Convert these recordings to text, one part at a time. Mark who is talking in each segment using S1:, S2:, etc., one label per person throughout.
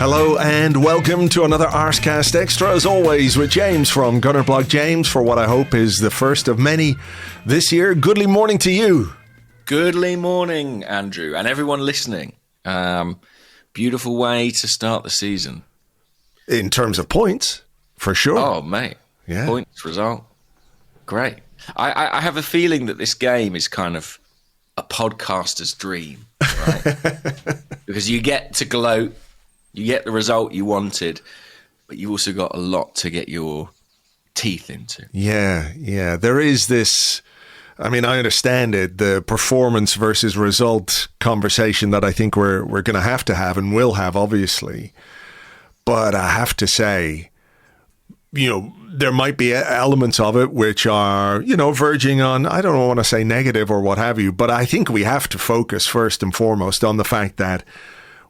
S1: Hello and welcome to another Arsecast Extra, as always, with James from Gunnerblog. James, for what I hope is the first of many this year. Goodly morning to you.
S2: Goodly morning, Andrew, and everyone listening. Beautiful way to start the season.
S1: In terms of points, for sure.
S2: Oh, mate. Yeah. Points, result. Great. I have a feeling that this game is kind of a podcaster's dream, right? Because you get to gloat, you get the result you wanted, but you also got a lot to get your teeth into.
S1: Yeah. There is this, I mean, I understand it, the performance versus result conversation that I think we're going to have and will have, obviously. But I have to say, there might be elements of it which are, verging on, I don't want to say negative or what have you, but I think we have to focus first and foremost on the fact that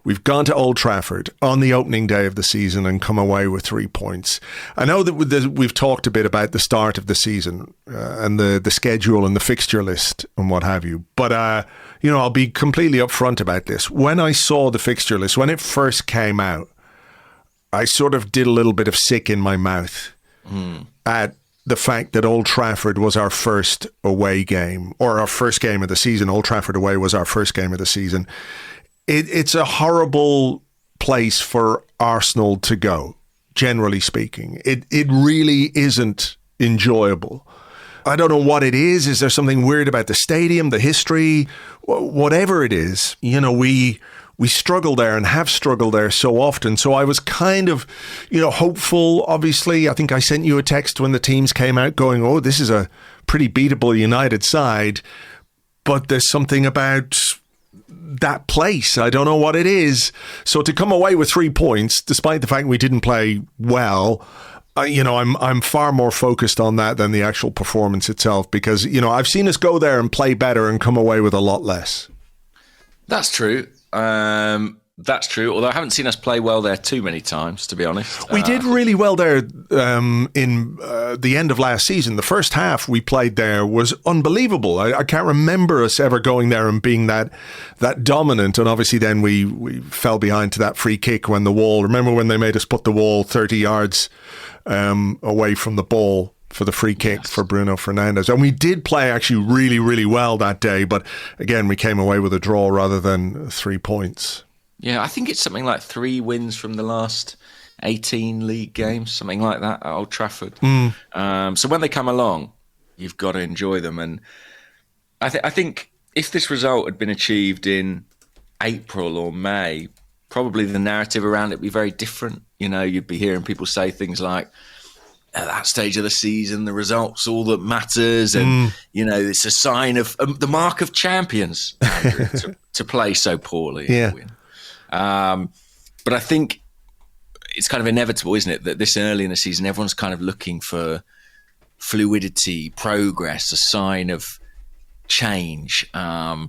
S1: we've gone to Old Trafford on the opening day of the season and come away with 3 points. I know that we've talked a bit about the start of the season and the schedule and the fixture list and what have you. But, I'll be completely upfront about this. When I saw the fixture list, when it first came out, I sort of did a little bit of sick in my mouth at the fact that Old Trafford was our first away game, or our first game of the season. Old Trafford away was our first game of the season. It's a horrible place for Arsenal to go, generally speaking. It really isn't enjoyable. I don't know what it is. Is there something weird about the stadium, the history, whatever it is? We struggle there and have struggled there so often. So I was kind of, hopeful. Obviously, I think I sent you a text when the teams came out going, oh, this is a pretty beatable United side. But there's something about that place. I don't know what it is. So to come away with 3 points, despite the fact we didn't play well, I'm far more focused on that than the actual performance itself, because, I've seen us go there and play better and come away with a lot less.
S2: That's true. That's true, although I haven't seen us play well there too many times, to be honest.
S1: We did really well there in the end of last season. The first half we played there was unbelievable. I can't remember us ever going there and being that dominant. And obviously then we fell behind to that free kick when the wall, remember when they made us put the wall 30 yards away from the ball for the free kick for Bruno Fernandes. And we did play actually really, really well that day. But again, we came away with a draw rather than 3 points.
S2: Yeah, I think it's something like 3 wins from the last 18 league games, something like that at Old Trafford. So when they come along, you've got to enjoy them. And I think if this result had been achieved in April or May, probably the narrative around it would be very different. You'd be hearing people say things like, at that stage of the season, the result's all that matters. And, it's a sign of the mark of champions, Andrew, to play so poorly.
S1: Yeah.
S2: And win. But I think it's kind of inevitable, isn't it, that this early in the season, everyone's kind of looking for fluidity, progress, a sign of change. And,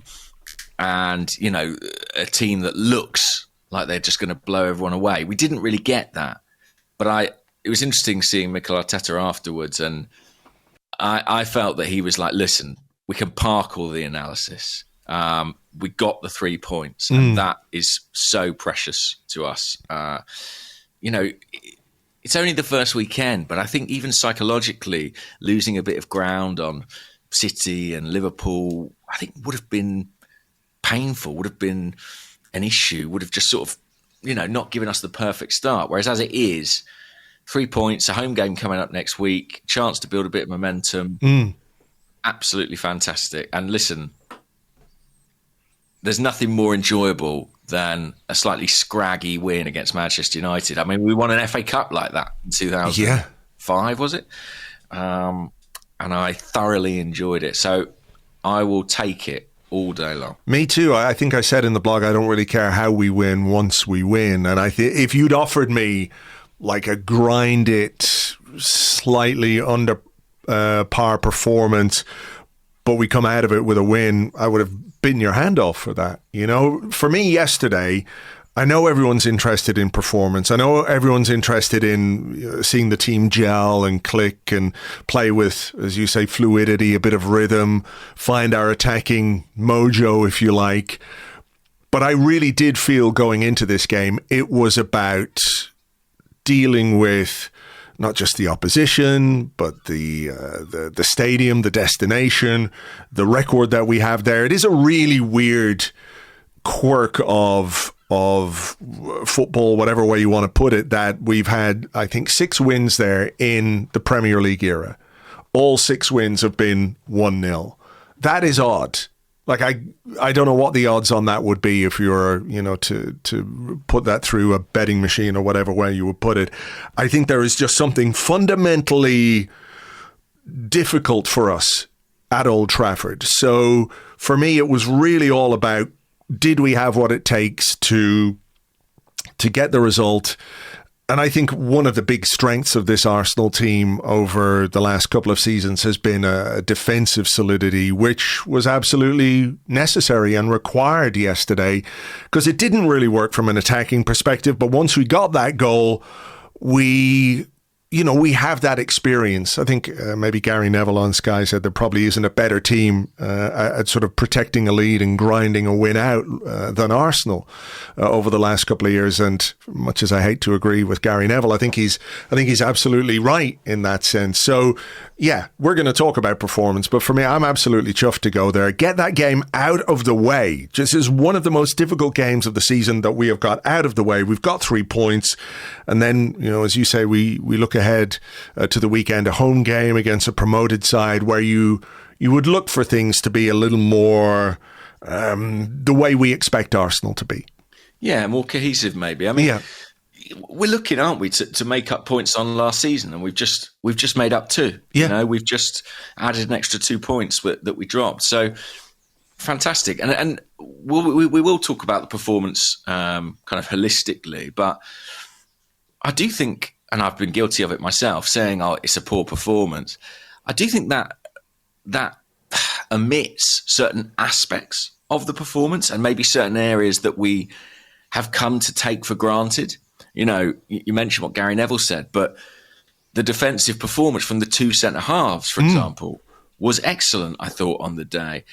S2: a team that looks like they're just going to blow everyone away. We didn't really get that. But it was interesting seeing Mikel Arteta afterwards, and I felt that he was like, listen, we can park all the analysis. We got the 3 points, and that is so precious to us. It's only the first weekend, but I think even psychologically, losing a bit of ground on City and Liverpool, I think would have been painful, would have been an issue, would have just sort of, not given us the perfect start. Whereas as it is, 3 points, a home game coming up next week, chance to build a bit of momentum. Absolutely fantastic. And listen, there's nothing more enjoyable than a slightly scraggy win against Manchester United. I mean, we won an FA Cup like that in 2005, was it? And I thoroughly enjoyed it. So I will take it all day long.
S1: Me too. I think I said in the blog, I don't really care how we win once we win. And I think if you'd offered me like a grind it, slightly under par performance, but we come out of it with a win, I would have bitten your hand off for that. For me yesterday, I know everyone's interested in performance. I know everyone's interested in seeing the team gel and click and play with, as you say, fluidity, a bit of rhythm, find our attacking mojo, if you like. But I really did feel going into this game, it was about dealing with not just the opposition, but the stadium, the destination, the record that we have there. It is a really weird quirk of football, whatever way you want to put it, that we've had, I think, 6 wins there in the Premier League era. All 6 wins have been 1-0. That is odd. Like, I don't know what the odds on that would be if you're, to put that through a betting machine or whatever way you would put it. I think there is just something fundamentally difficult for us at Old Trafford. So for me, it was really all about, did we have what it takes to get the result? And I think one of the big strengths of this Arsenal team over the last couple of seasons has been a defensive solidity, which was absolutely necessary and required yesterday, because it didn't really work from an attacking perspective. But once we got that goal, we have that experience. I think maybe Gary Neville on Sky said there probably isn't a better team at sort of protecting a lead and grinding a win out than Arsenal over the last couple of years. And much as I hate to agree with Gary Neville, I think he's absolutely right in that sense. So yeah, we're going to talk about performance, but for me, I'm absolutely chuffed to go there. Get that game out of the way. This is one of the most difficult games of the season that we have got out of the way. We've got 3 points. And then, as you say, we look ahead to the weekend, a home game against a promoted side where you would look for things to be a little more the way we expect Arsenal to be.
S2: Yeah, more cohesive maybe. I mean, yeah. We're looking, aren't we, to make up points on last season, and we've just made up 2.
S1: Yeah.
S2: We've just added an extra 2 points that we dropped. So fantastic, and we will talk about the performance kind of holistically, but I do think, and I've been guilty of it myself, saying, "Oh, it's a poor performance." I do think that omits certain aspects of the performance and maybe certain areas that we have come to take for granted. You mentioned what Gary Neville said, but the defensive performance from the 2 centre-halves, for example, was excellent, I thought, on the day.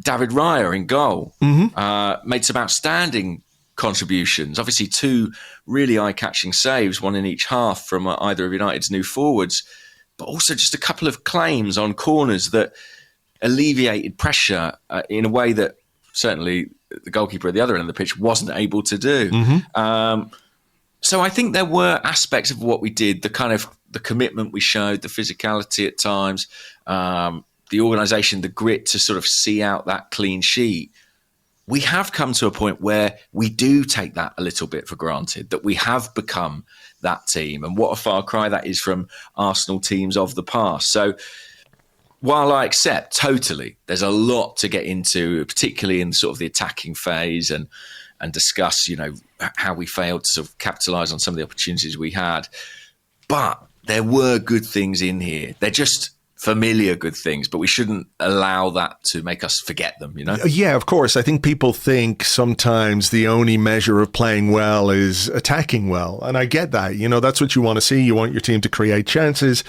S2: David Raya in goal made some outstanding contributions. Obviously, 2 really eye-catching saves, one in each half from either of United's new forwards, but also just a couple of claims on corners that alleviated pressure in a way that certainly the goalkeeper at the other end of the pitch wasn't able to do. So I think there were aspects of what we did, the commitment we showed, the physicality at times, the organisation, the grit to sort of see out that clean sheet. We have come to a point where we do take that a little bit for granted, that we have become that team. And what a far cry that is from Arsenal teams of the past. So while I accept totally, there's a lot to get into, particularly in sort of the attacking phase and discuss, how we failed to sort of capitalise on some of the opportunities we had. But there were good things in here. They're just familiar good things, but we shouldn't allow that to make us forget them, Yeah,
S1: of course. I think people think sometimes the only measure of playing well is attacking well. And I get that. That's what you want to see. You want your team to create chances.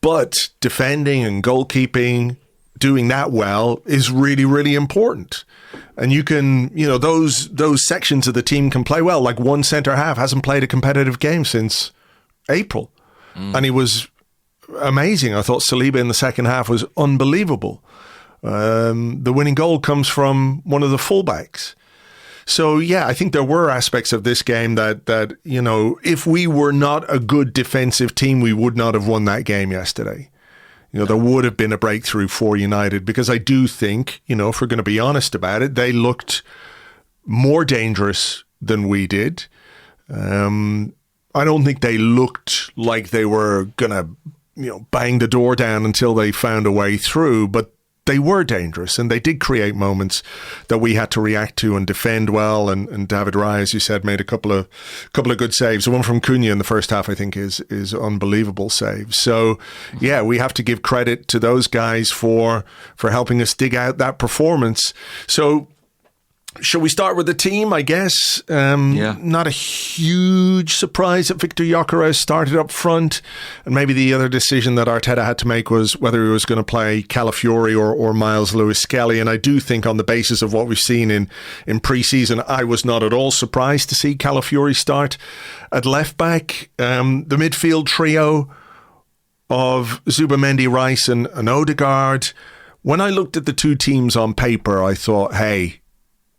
S1: But defending and goalkeeping, doing that well is really, really important. And you can, those sections of the team can play well. Like one centre half hasn't played a competitive game since April. And he was amazing. I thought Saliba in the second half was unbelievable. The winning goal comes from one of the fullbacks. So, yeah, I think there were aspects of this game that if we were not a good defensive team, we would not have won that game yesterday. There would have been a breakthrough for United, because I do think, if we're going to be honest about it, they looked more dangerous than we did. I don't think they looked like they were going to, bang the door down until they found a way through, but they were dangerous, and they did create moments that we had to react to and defend well. And David Raya, as you said, made a couple of good saves. The one from Cunha in the first half, I think, is unbelievable save. So, yeah, we have to give credit to those guys for helping us dig out that performance. So, Shall we start with the team, I guess? Not a huge surprise that Victor Gyökeres started up front. And maybe the other decision that Arteta had to make was whether he was going to play Calafiori or Miles Lewis-Skelly. And I do think on the basis of what we've seen in pre-season, I was not at all surprised to see Calafiori start at left-back. The midfield trio of Zubimendi, Rice and Odegaard. When I looked at the two teams on paper, I thought, hey,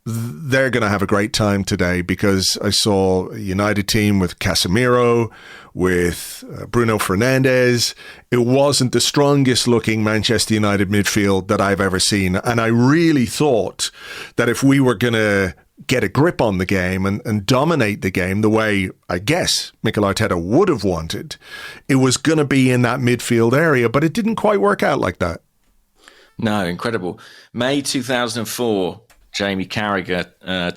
S1: they're going to have a great time today, because I saw a United team with Casemiro, with Bruno Fernandes. It wasn't the strongest looking Manchester United midfield that I've ever seen. And I really thought that if we were going to get a grip on the game and dominate the game the way I guess Mikel Arteta would have wanted, it was going to be in that midfield area, but it didn't quite work out like that. No,
S2: incredible. May 2004, Jamie Carragher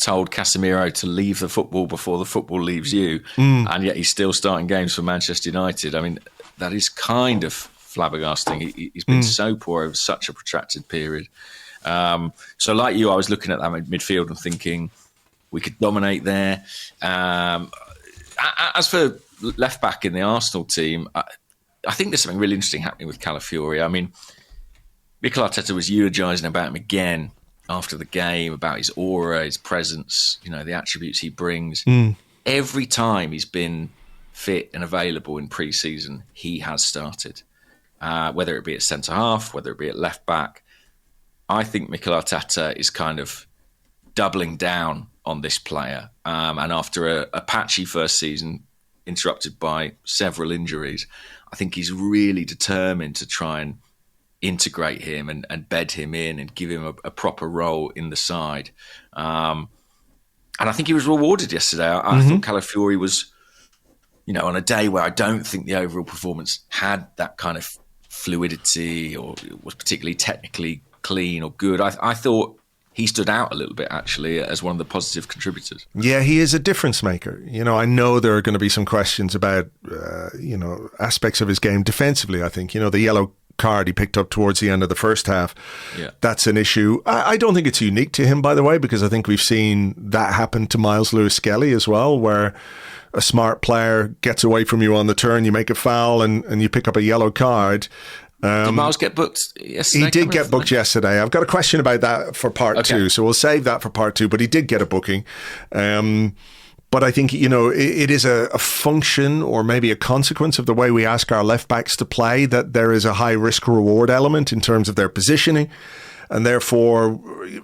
S2: told Casemiro to leave the football before the football leaves you, and yet he's still starting games for Manchester United. I mean, that is kind of flabbergasting. He's been so poor over such a protracted period. So like you, I was looking at that midfield and thinking we could dominate there. As for left-back in the Arsenal team, I think there's something really interesting happening with Calafiori. I mean, Mikel Arteta was eulogising about him again after the game, about his aura, his presence, the attributes he brings. Every time he's been fit and available in pre-season, he has started. Whether it be at centre-half, whether it be at left-back. I think Mikel Arteta is kind of doubling down on this player. And after a patchy first season, interrupted by several injuries, I think he's really determined to try and integrate him and bed him in and give him a proper role in the side. And I think he was rewarded yesterday. I thought Calafiori was, on a day where I don't think the overall performance had that kind of fluidity or was particularly technically clean or good. I thought he stood out a little bit, actually, as one of the positive contributors.
S1: Yeah, he is a difference maker. I know there are going to be some questions about, aspects of his game defensively, I think. The yellow card he picked up towards the end of the first half. Yeah. That's an issue. I don't think it's unique to him, by the way, because I think we've seen that happen to Miles Lewis-Skelly as well, where a smart player gets away from you on the turn, you make a foul and you pick up a yellow card.
S2: Did Miles get booked yesterday?
S1: He did get booked yesterday. I've got a question about that for part two, so we'll save that for part two, but he did get a booking. But I think, it is a function or maybe a consequence of the way we ask our left backs to play, that there is a high risk reward element in terms of their positioning. And therefore,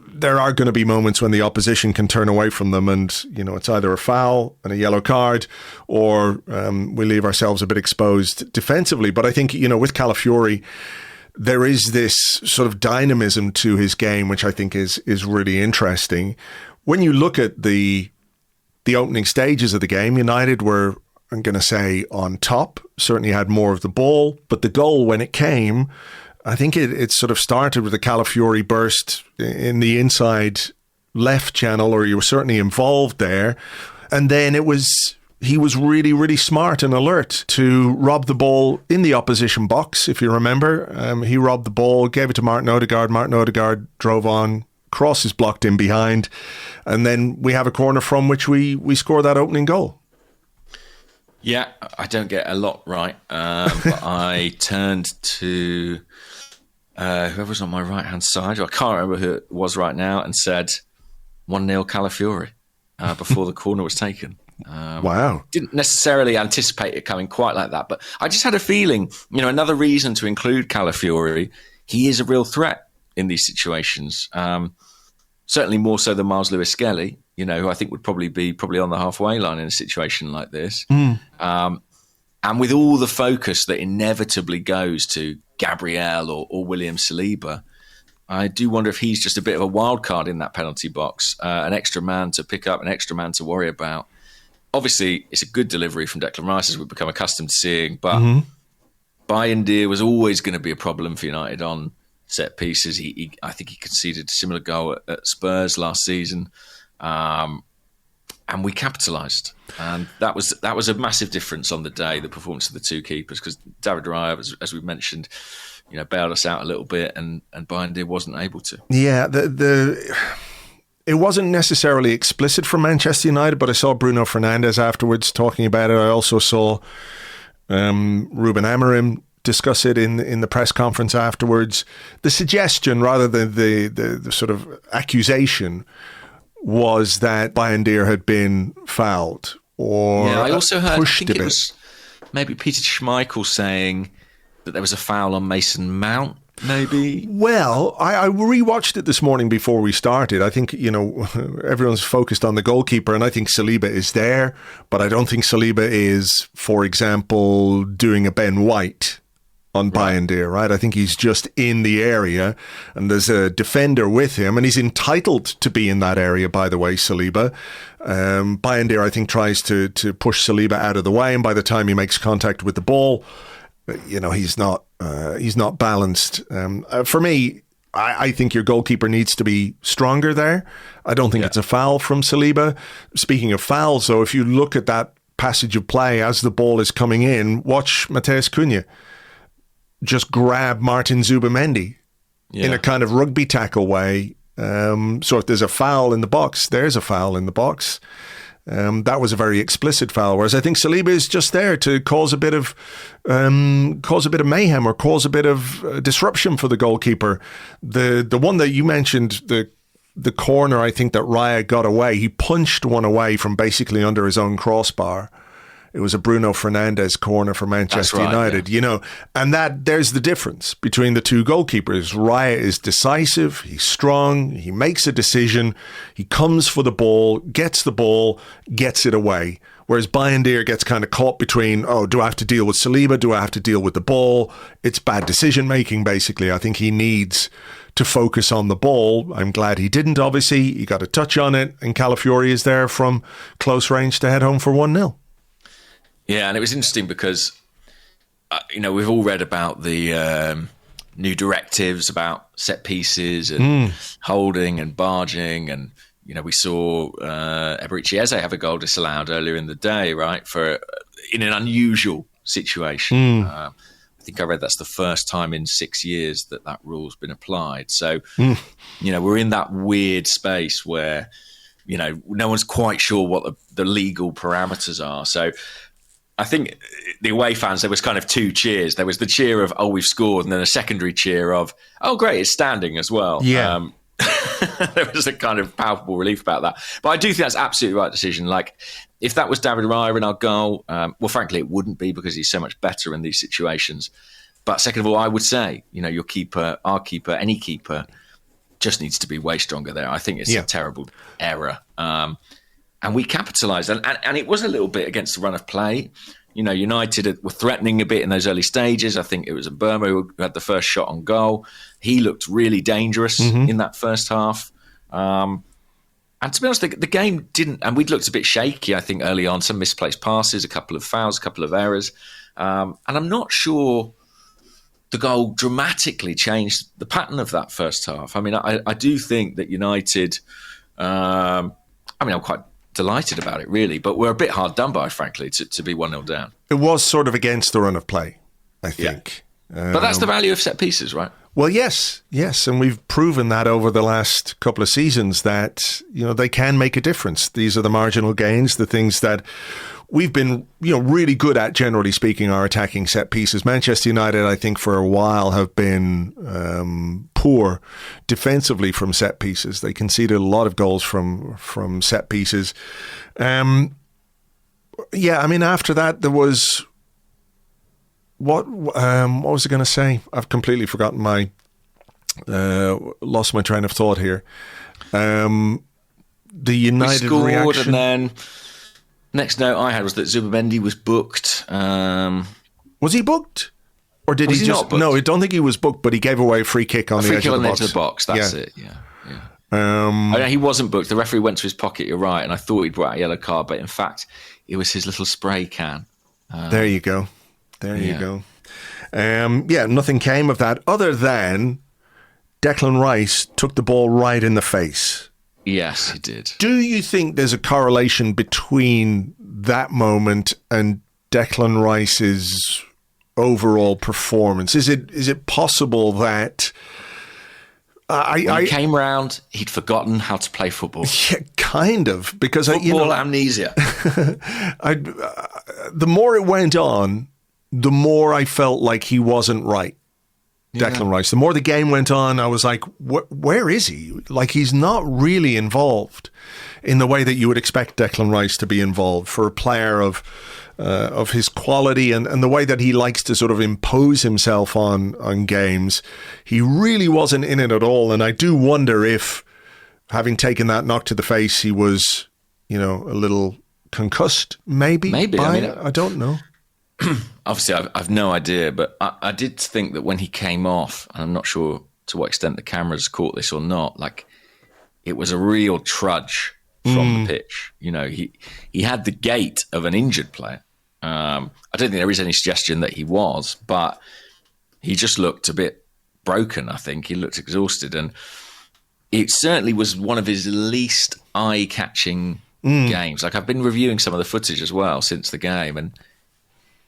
S1: there are going to be moments when the opposition can turn away from them and, it's either a foul and a yellow card or we leave ourselves a bit exposed defensively. But I think, with Calafiori, there is this sort of dynamism to his game, which I think is really interesting. When you look at the opening stages of the game, United were, I'm going to say, on top, certainly had more of the ball, but the goal, when it came, I think it sort of started with a Calafiori burst in the inside left channel, or you were certainly involved there. And then he was really, really smart and alert to rob the ball in the opposition box, if you remember. He robbed the ball, gave it to Martin Odegaard. Martin Odegaard drove on, cross is blocked in behind, and then we have a corner from which we score that opening goal.
S2: Yeah, I don't get a lot right, but I turned to whoever's on my right-hand side, I can't remember who it was right now, and said 1-0 Calafiori before the corner was taken.
S1: Wow.
S2: Didn't necessarily anticipate it coming quite like that, but I just had a feeling, another reason to include Calafiori, he is a real threat in these situations. Certainly more so than Miles Lewis-Skelly, who I think would probably be on the halfway line in a situation like this. And with all the focus that inevitably goes to Gabriel or William Saliba, I do wonder if he's just a bit of a wild card in that penalty box, an extra man to pick up, an extra man to worry about. Obviously, it's a good delivery from Declan Rice, as we've become accustomed to seeing, but Bayindir was always going to be a problem for United on set pieces. I think he conceded a similar goal at Spurs last season, and we capitalised. And that was a massive difference on the day, the performance of the two keepers, because David Raya, as we mentioned, bailed us out a little bit, and Bayindir wasn't able to.
S1: Yeah, it wasn't necessarily explicit from Manchester United, but I saw Bruno Fernandes afterwards talking about it. I also saw Ruben Amorim discuss it in the press conference afterwards. The suggestion, rather than the sort of accusation, was that Bayern had been fouled or
S2: I also heard,
S1: pushed
S2: I think
S1: a bit.
S2: It was maybe Peter Schmeichel saying that there was a foul on Mason Mount, maybe.
S1: Well, I rewatched it this morning before we started. I think, everyone's focused on the goalkeeper, and I think Saliba is there, but I don't think Saliba is, for example, doing a Ben White on Bayern, right? I think he's just in the area, and there's a defender with him, and he's entitled to be in that area, by the way, Saliba. Bayern, I think, tries to push Saliba out of the way, and by the time he makes contact with the ball, he's not balanced. For me, I think your goalkeeper needs to be stronger there. I don't think it's a foul from Saliba. Speaking of fouls, though, if you look at that passage of play as the ball is coming in, watch Matheus Cunha just grab Martin Zubimendi in a kind of rugby tackle way. So if there's a foul in the box, there's a foul in the box. That was a very explicit foul. Whereas I think Saliba is just there to cause a bit of mayhem or cause a bit of disruption for the goalkeeper. The one that you mentioned, the corner, I think that Raya got away. He punched one away from basically under his own crossbar. It was a Bruno Fernandes corner for Manchester United, and there's the difference between the two goalkeepers. Raya is decisive, he's strong, he makes a decision, he comes for the ball, gets it away. Whereas Bayern gets kind of caught between, do I have to deal with Saliba? Do I have to deal with the ball? It's bad decision making, basically. I think he needs to focus on the ball. I'm glad he didn't, obviously. He got a touch on it, and Calafiori is there from close range to head home for 1-0.
S2: Yeah, and it was interesting because, we've all read about the new directives about set pieces and holding and barging. And, we saw Eberechi Eze have a goal disallowed earlier in the day, right, in an unusual situation. I think I read that's the first time in 6 years that rule's been applied. So, we're in that weird space where, no one's quite sure what the legal parameters are. So, I think the away fans, there was kind of two cheers. There was the cheer of, we've scored, and then a secondary cheer of, great, it's standing as well.
S1: Yeah.
S2: There was a kind of palpable relief about that. But I do think that's absolutely the right decision. Like, if that was David Raya in our goal, well, frankly, it wouldn't be because he's so much better in these situations. But second of all, I would say, your keeper, our keeper, any keeper, just needs to be way stronger there. I think it's a terrible error. And we capitalised. And it was a little bit against the run of play. United were threatening a bit in those early stages. I think it was Burma who had the first shot on goal. He looked really dangerous in that first half. And to be honest, the game didn't... And we'd looked a bit shaky, I think, early on. Some misplaced passes, a couple of fouls, a couple of errors. And I'm not sure the goal dramatically changed the pattern of that first half. I mean, I do think that United... I'm quite delighted about it, really, but we're a bit hard done by, frankly, to be 1-0 down.
S1: It was sort of against the run of play, I think.
S2: But that's the value of set pieces, right?
S1: Well, yes, and we've proven that over the last couple of seasons that, they can make a difference. These are the marginal gains, the things that we've been, really good at, generally speaking, are attacking set pieces. Manchester United, I think, for a while have been poor defensively from set pieces. They conceded a lot of goals from set pieces. After that, there was... What was I going to say? I've completely forgotten lost my train of thought here. The United reaction...
S2: And then... Next note I had was that Zubimendi was booked.
S1: Was he booked? Or did he just...
S2: Not booked?
S1: No, I don't think he was booked, but he gave away a free kick on the edge of the box.
S2: That's it, yeah. He wasn't booked. The referee went to his pocket, you're right, and I thought he'd brought out a yellow card, but in fact, it was his little spray can.
S1: There you go. Nothing came of that other than Declan Rice took the ball right in the face.
S2: Yes, he did.
S1: Do you think there's a correlation between that moment and Declan Rice's overall performance? Is it possible that
S2: When he came round, he'd forgotten how to play football.
S1: Yeah, kind of, because
S2: football amnesia.
S1: The more it went on, the more I felt like he wasn't right. Declan Rice. The more the game went on, I was like, where is he? Like, he's not really involved in the way that you would expect Declan Rice to be involved for a player of his quality and the way that he likes to sort of impose himself on games. He really wasn't in it at all. And I do wonder if, having taken that knock to the face, he was, a little concussed, maybe. I don't know.
S2: Obviously, I've no idea, but I did think that when he came off, and I'm not sure to what extent the cameras caught this or not, like, it was a real trudge from the pitch. He had the gait of an injured player. I don't think there is any suggestion that he was, but he just looked a bit broken, I think. He looked exhausted, and it certainly was one of his least eye-catching games. Like, I've been reviewing some of the footage as well since the game, and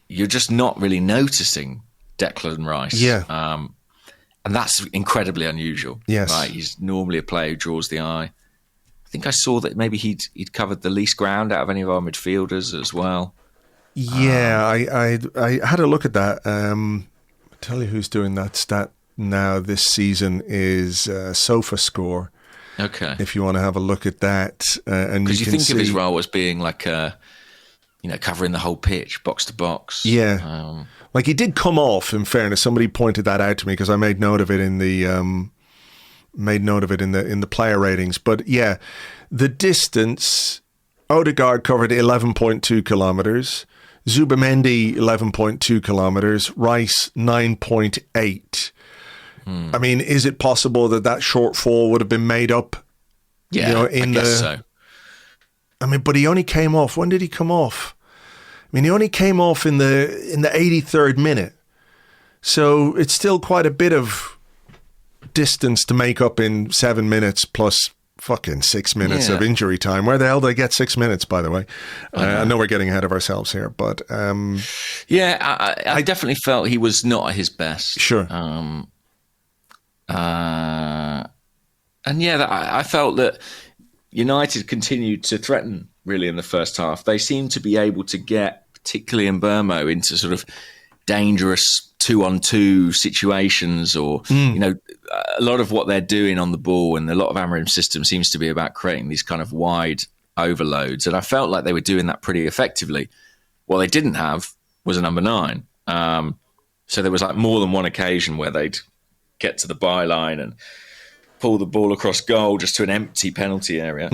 S2: you're just not really noticing Declan Rice.
S1: Yeah.
S2: And that's incredibly unusual.
S1: Yes.
S2: Right? He's normally a player who draws the eye. I think I saw that maybe he'd covered the least ground out of any of our midfielders as well.
S1: Yeah, I had a look at that. I'll tell you who's doing that stat now this season is SofaScore.
S2: Okay.
S1: If you want to have a look at that. And
S2: because you think
S1: see
S2: of his role as being like covering the whole pitch, box to box.
S1: Yeah. Like, he did come off, in fairness. Somebody pointed that out to me because I made note of it in the player ratings. But yeah, the distance, Odegaard covered 11.2 kilometers, Zubamendi 11.2 kilometers, Rice 9.8. I mean, is it possible that shortfall would have been made up?
S2: Yeah, I guess so.
S1: I mean, but he only came off. When did he come off? I mean, he only came off in the 83rd minute. So it's still quite a bit of distance to make up in 7 minutes plus fucking 6 minutes of injury time. Where the hell did they get 6 minutes, by the way? I know we're getting ahead of ourselves here, but...
S2: I definitely felt he was not at his best.
S1: Sure.
S2: I felt that United continued to threaten, really, in the first half. They seemed to be able to get, particularly in Burmo, into sort of dangerous 2-on-2 situations, or a lot of what they're doing on the ball, and a lot of Amorim's system seems to be about creating these kind of wide overloads. And I felt like they were doing that pretty effectively. What they didn't have was a number 9. So there was like more than one occasion where they'd get to the byline and pull the ball across goal just to an empty penalty area,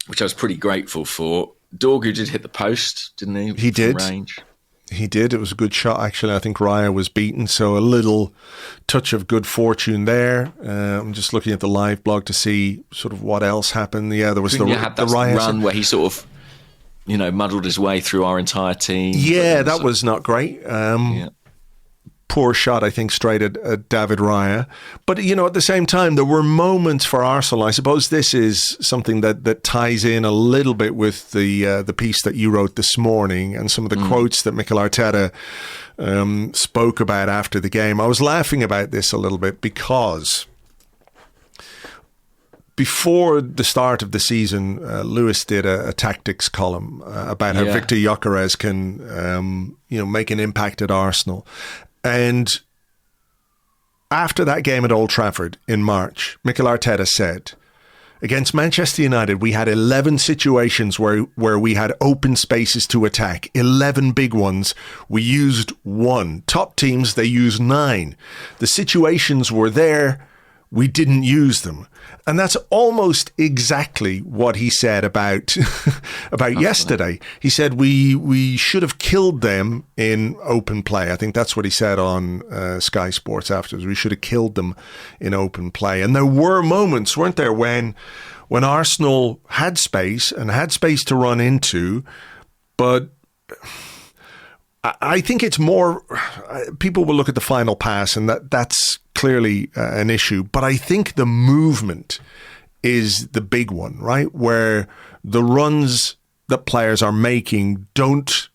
S2: which I was pretty grateful for. Dorgu did hit the post, didn't he?
S1: He did.
S2: Range.
S1: He did. It was a good shot, actually. I think Raya was beaten, so a little touch of good fortune there. I'm just looking at the live blog to see sort of what else happened. Yeah, there was the Raya
S2: run where he sort of, muddled his way through our entire team.
S1: Yeah, that was not great. Poor shot, I think, straight at David Raya. But, at the same time, there were moments for Arsenal. I suppose this is something that ties in a little bit with the piece that you wrote this morning and some of the quotes that Mikel Arteta spoke about after the game. I was laughing about this a little bit because before the start of the season, Lewis did a tactics column about how Victor Gyökeres can, make an impact at Arsenal. And after that game at Old Trafford in March, Mikel Arteta said, against Manchester United, we had 11 situations where we had open spaces to attack, 11 big ones. We used 1. Top teams, they used 9. The situations were there. We didn't use them. And that's almost exactly what he said about yesterday. He said we should have killed them in open play. I think that's what he said on Sky Sports afterwards. We should have killed them in open play. And there were moments, weren't there, when Arsenal had space and had space to run into, but I think it's more, people will look at the final pass and that's clearly an issue, but I think the movement is the big one, right? Where the runs that players are making don't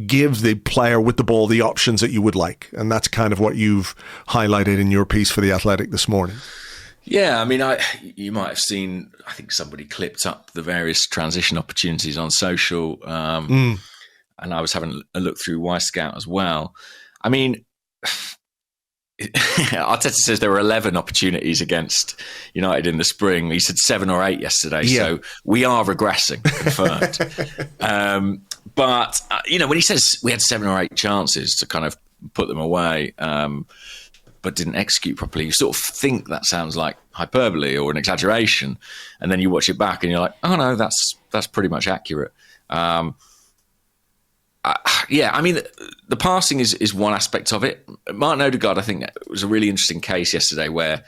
S1: give the player with the ball the options that you would like. And that's kind of what you've highlighted in your piece for The Athletic this morning.
S2: Yeah, I mean, you might have seen, I think somebody clipped up the various transition opportunities on social, and I was having a look through Y-Scout as well. I mean, Arteta says there were 11 opportunities against United in the spring. He said 7 or 8 yesterday, so we are regressing, confirmed. But, when he says we had 7 or 8 chances to kind of put them away, but didn't execute properly, you sort of think that sounds like hyperbole or an exaggeration. And then you watch it back and you're like, oh no, that's pretty much accurate. I mean, the passing is one aspect of it. Martin Odegaard, I think, was a really interesting case yesterday where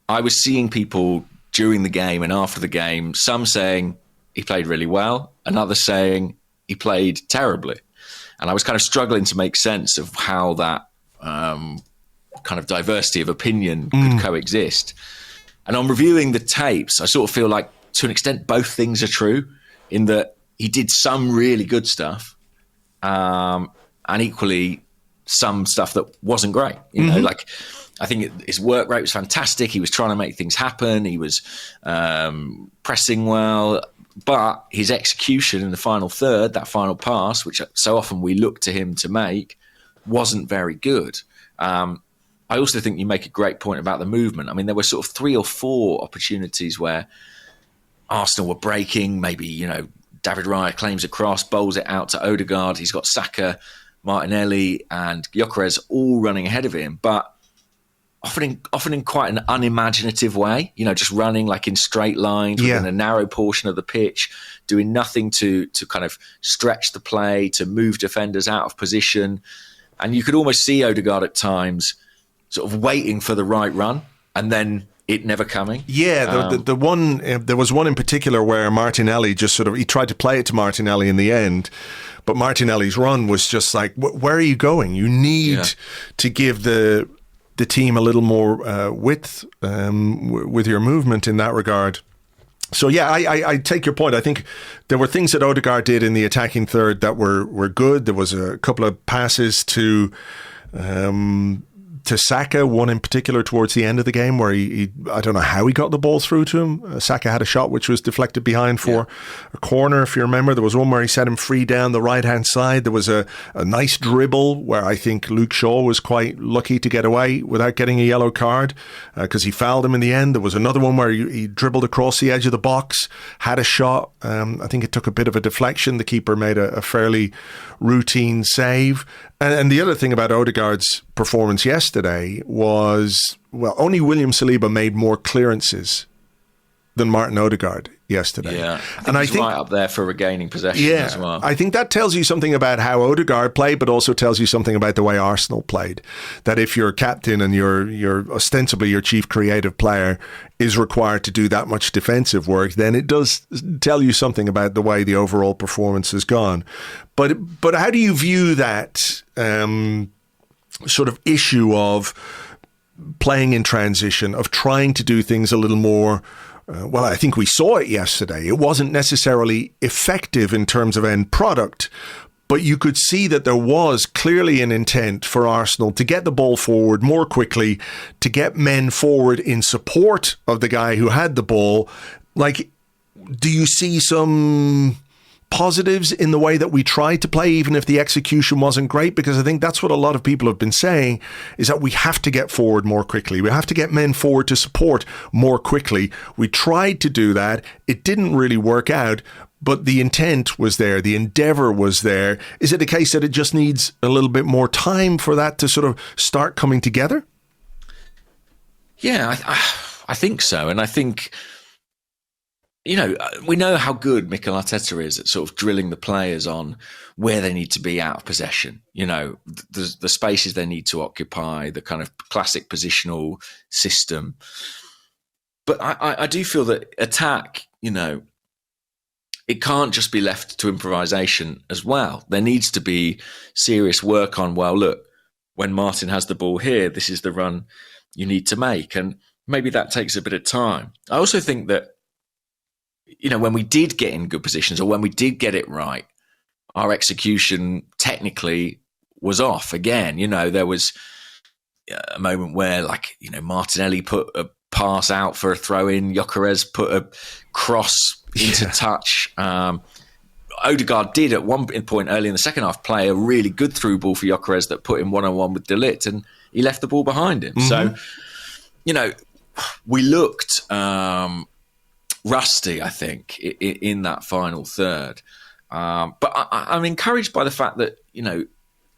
S2: I was seeing people during the game and after the game, some saying he played really well, and others saying he played terribly. And I was kind of struggling to make sense of how that kind of diversity of opinion could coexist. And on reviewing the tapes, I sort of feel like, to an extent, both things are true, in that he did some really good stuff, and equally some stuff that wasn't great. Like, I think his work rate was fantastic. He was trying to make things happen. He was pressing well, but his execution in the final third, that final pass, which so often we look to him to make, wasn't very good. I also think you make a great point about the movement. I mean, there were sort of 3 or 4 opportunities where Arsenal were breaking. Maybe, David Raya claims a cross, bowls it out to Odegaard. He's got Saka, Martinelli and Gyökeres all running ahead of him, but often in quite an unimaginative way, just running like in straight lines within a narrow portion of the pitch, doing nothing to kind of stretch the play, to move defenders out of position. And you could almost see Odegaard at times sort of waiting for the right run and then it never coming. Yeah, there was one in particular where Martinelli just he tried to play it to Martinelli in the end, but Martinelli's run was just like, where are you going? You need to give the team a little more width with your movement in that regard. So yeah, I take your point. I think there were things that Odegaard did in the attacking third that were good. There was a couple of passes to Saka, one in particular towards the end of the game where he I don't know how he got the ball through to him. Saka had a shot which was deflected behind for a corner, if you remember. There was one where he set him free down the right-hand side. There was a nice dribble where I think Luke Shaw was quite lucky to get away without getting a yellow card because he fouled him in the end. There was another one where he dribbled across the edge of the box, had a shot. I think it took a bit of a deflection. The keeper made a fairly routine save. And the other thing about Odegaard's performance yesterday was, only William Saliba made more clearances than Martin Odegaard yesterday. Yeah, I think right up there for regaining possession as well.
S1: I think that tells you something about how Odegaard played, but also tells you something about the way Arsenal played. That if your captain and your ostensibly your chief creative player is required to do that much defensive work, then it does tell you something about the way the overall performance has gone. But how do you view that sort of issue of playing in transition, of trying to do things a little more? I think we saw it yesterday. It wasn't necessarily effective in terms of end product, but you could see that there was clearly an intent for Arsenal to get the ball forward more quickly, to get men forward in support of the guy who had the ball. Like, do you see some positives in the way that we tried to play, even if the execution wasn't great? Because I think that's what a lot of people have been saying, is that we have to get forward more quickly. We have to get men forward to support more quickly. We tried to do that. It didn't really work out, but the intent was there. The endeavor was there. Is it a case that it just needs a little bit more time for that to sort of start coming together?
S2: Yeah, I think so. And I think, we know how good Mikel Arteta is at sort of drilling the players on where they need to be out of possession. The spaces they need to occupy, the kind of classic positional system. But I do feel that attack, it can't just be left to improvisation as well. There needs to be serious work on, look, when Martin has the ball here, this is the run you need to make. And maybe that takes a bit of time. I also think that, when we did get in good positions or when we did get it right, our execution technically was off again. There was a moment where, Martinelli put a pass out for a throw-in. Gyökeres put a cross into touch. Odegaard did at one point early in the second half play a really good through ball for Gyökeres that put him one-on-one with De Ligt, and he left the ball behind him. So, we looked rusty, I think, in that final third. But I'm encouraged by the fact that,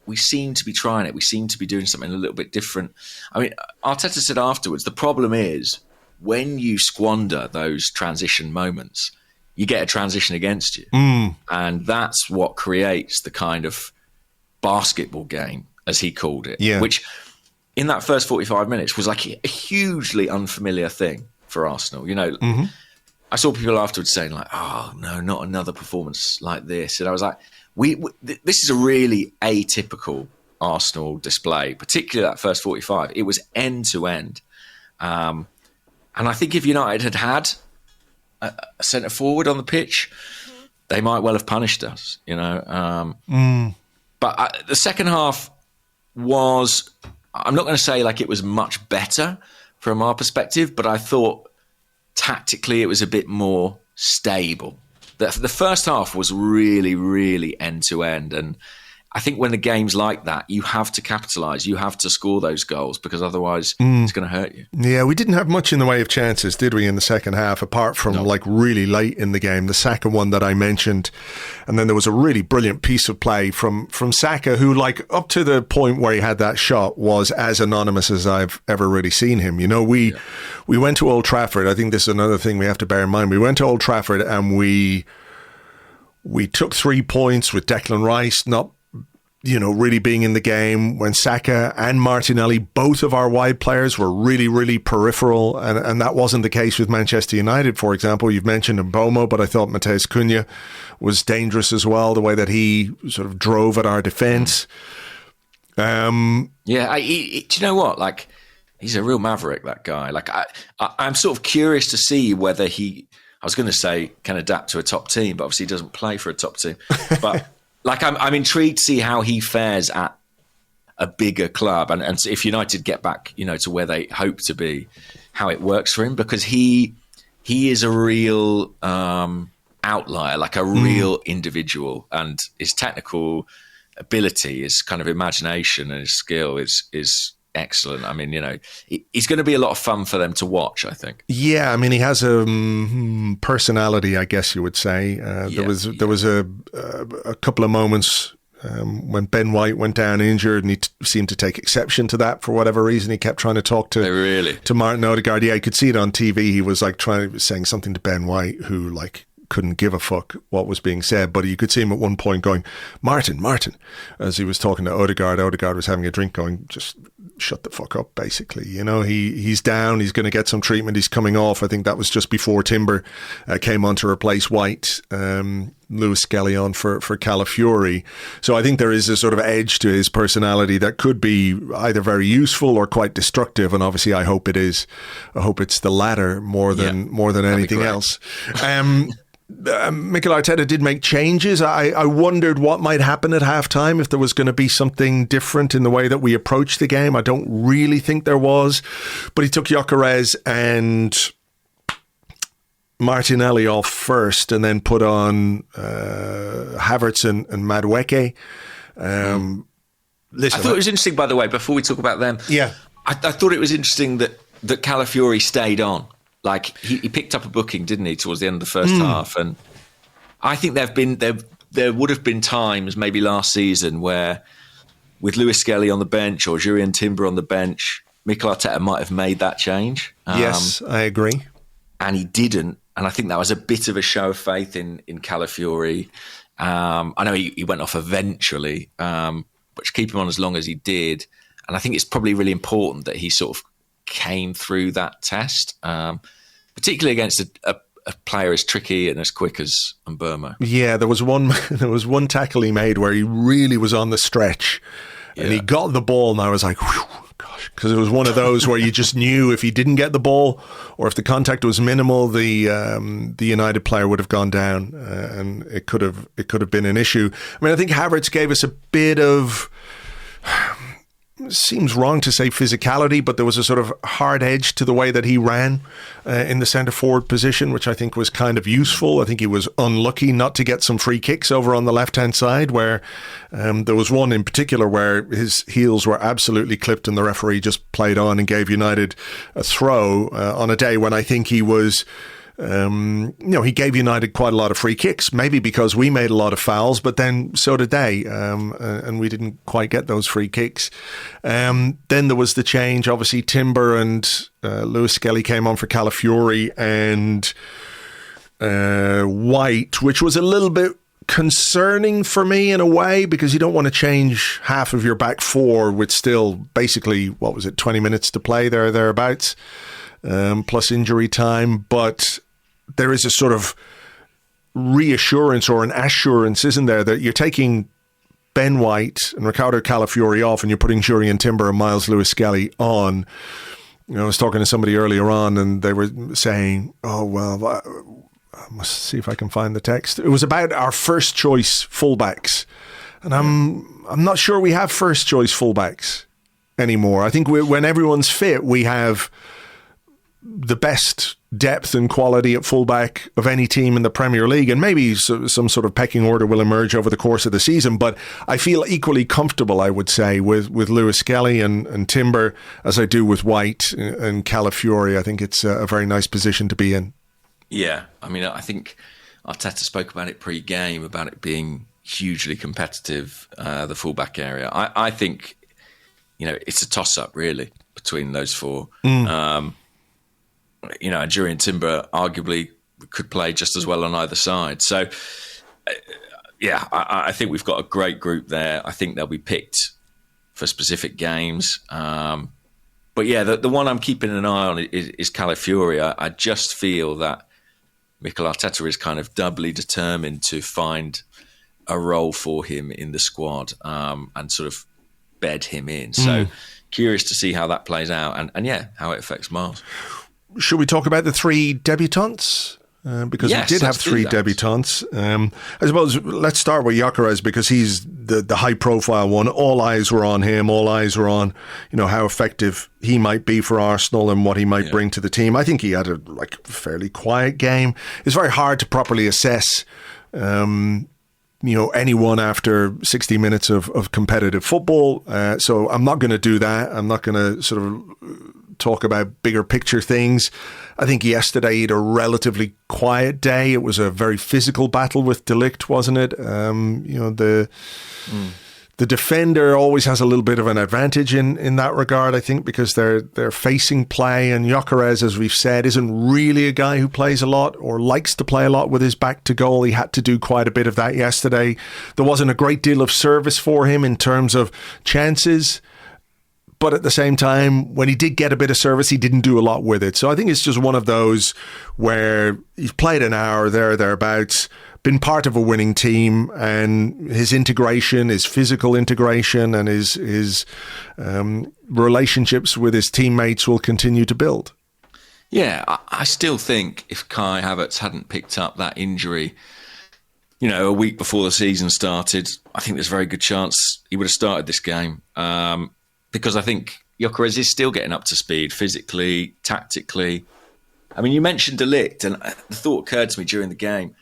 S2: we seem to be trying it. We seem to be doing something a little bit different. I mean, Arteta said afterwards, the problem is when you squander those transition moments, you get a transition against you. And that's what creates the kind of basketball game, as he called it, which in that first 45 minutes was like a hugely unfamiliar thing for Arsenal. I saw people afterwards saying oh, no, not another performance like this. And I was like, this is a really atypical Arsenal display, particularly that first 45. It was end to end. And I think if United had a centre forward on the pitch, they might well have punished us, But the second half was, I'm not going to say it was much better from our perspective, but I thought tactically it was a bit more stable. The first half was really, really end to end. And I think when the game's like that, you have to capitalise. You have to score those goals because otherwise it's going to hurt you. Yeah,
S1: we didn't have much in the way of chances, did we, in the second half, apart from really late in the game, the Saka one that I mentioned. And then there was a really brilliant piece of play from Saka, who up to the point where he had that shot was as anonymous as I've ever really seen him. We went to Old Trafford. I think this is another thing we have to bear in mind. We went to Old Trafford and we took 3 points with Declan Rice not really being in the game, when Saka and Martinelli, both of our wide players, were really, really peripheral. And that wasn't the case with Manchester United, for example. You've mentioned Mbomo, but I thought Matheus Cunha was dangerous as well, the way that he sort of drove at our defence.
S2: Do you know what? He's a real maverick, that guy. I'm sort of curious to see whether I was going to say can adapt to a top team, but obviously he doesn't play for a top team. But I'm intrigued to see how he fares at a bigger club, and if United get back, to where they hope to be, how it works for him, because he is a real outlier, a real individual, and his technical ability, his kind of imagination and his skill is excellent. I mean, he's going to be a lot of fun for them to watch, I think. Yeah, I mean, he has a personality, I guess you would say. There was a couple of moments when Ben White went down injured, and he seemed to take exception to that for whatever reason. He kept trying to talk to Martin Odegaard. Yeah, you could see it on TV. He was saying something to Ben White, who couldn't give a fuck what was being said, but you could see him at one point going, Martin, as he was talking to Odegaard. Odegaard was having a drink, going, just shut the fuck up, basically. He's down, he's going to get some treatment, he's coming off. I think that was just before Timber came on to replace White, Lewis-Skelly on for Calafiori. So I think there is a sort of edge to his personality that could be either very useful or quite destructive, and obviously I hope it is. I hope it's the latter more than anything else. Mikel Arteta did make changes. I wondered what might happen at halftime, if there was going to be something different in the way that we approached the game. I don't really think there was, but he took Gyökeres and Martinelli off first, and then put on Havertz and Madueke. Listen, I thought it was interesting, by the way, before we talk about them. Yeah, I thought it was interesting that Calafiori stayed on. He picked up a booking, didn't he, towards the end of the first half? And I think there would have been times, maybe last season, where with Lewis-Skelly on the bench or Jurrien Timber on the bench, Mikel Arteta might have made that change. Yes, I agree. And he didn't. And I think that was a bit of a show of faith in Calafiori. I know he went off eventually, but to keep him on as long as he did. And I think it's probably really important that he sort of came through that test, particularly against a player as tricky and as quick as Mbomo. Yeah, there was one tackle he made where he really was on the stretch, and he got the ball, and I was like, whew, gosh,
S1: it, because it was one of those where you just knew if he didn't get the ball or if the contact was minimal, the United player would have gone down, and it could have been an issue. I mean, I think Havertz gave us a bit of, seems wrong to say physicality, but there was a sort of hard edge to the way that he ran in the centre forward position, which I think was kind of useful. I think he was unlucky not to get some free kicks over on the left hand side, where there was one in particular where his heels were absolutely clipped and the referee just played on and gave United a throw on a day when I think he was, he gave United quite a lot of free kicks, maybe because we made a lot of fouls, but then so did they, and we didn't quite get those free kicks. Then there was the change. Obviously, Timber and Lewis-Skelly came on for Calafiori and White, which was a little bit concerning for me in a way, because you don't want to change half of your back four with still basically, 20 minutes to play thereabouts, plus injury time. But there is a sort of reassurance or an assurance, isn't there, that you're taking Ben White and Ricardo Calafiori off and you're putting Jurriën Timber and Miles Lewis-Skelly on. I was talking to somebody earlier on and they were saying, I must see if I can find the text. It was about our first choice fullbacks. And I'm not sure we have first choice fullbacks anymore. I think when everyone's fit, we have the best depth and quality at fullback of any team in the Premier League, and maybe some sort of pecking order will emerge over the course of the season, but I feel equally comfortable, I would say, with Lewis-Skelly and Timber as I do with White and Calafiori. I think it's a very nice position to be in. Yeah,
S2: I mean, I think Arteta spoke about it pre-game, about it being hugely competitive, the fullback area. I think, it's a toss-up, really, between those four. Jurriën Timber arguably could play just as well on either side. So, I think we've got a great group there. I think they'll be picked for specific games. But the one I'm keeping an eye on is Calafiori. I just feel that Mikel Arteta is kind of doubly determined to find a role for him in the squad and sort of bed him in. So curious to see how that plays out and how it affects Miles.
S1: Should we talk about the three debutants? Because we did have three debutants. I suppose let's start with Gyökeres, because he's the high-profile one. All eyes were on him. All eyes were on, how effective he might be for Arsenal and what he might bring to the team. I think he had a fairly quiet game. It's very hard to properly assess, anyone after 60 minutes of competitive football. So I'm not going to do that. I'm not going to sort of talk about bigger picture things. I think yesterday he had a relatively quiet day. It was a very physical battle with De Ligt, wasn't it? The defender always has a little bit of an advantage in that regard, I think, because they're facing play, and Gyökeres, as we've said, isn't really a guy who plays a lot or likes to play a lot with his back to goal. He had to do quite a bit of that yesterday. There wasn't a great deal of service for him in terms of chances. But at the same time, when he did get a bit of service, he didn't do a lot with it. So I think it's just one of those where he's played an hour thereabouts, been part of a winning team, and his integration, his physical integration, and his relationships with his teammates will continue to build.
S2: Yeah, I still think if Kai Havertz hadn't picked up that injury, a week before the season started, I think there's a very good chance he would have started this game. Because I think Gyökeres is still getting up to speed physically, tactically. I mean, you mentioned De Ligt, and the thought occurred to me during the game,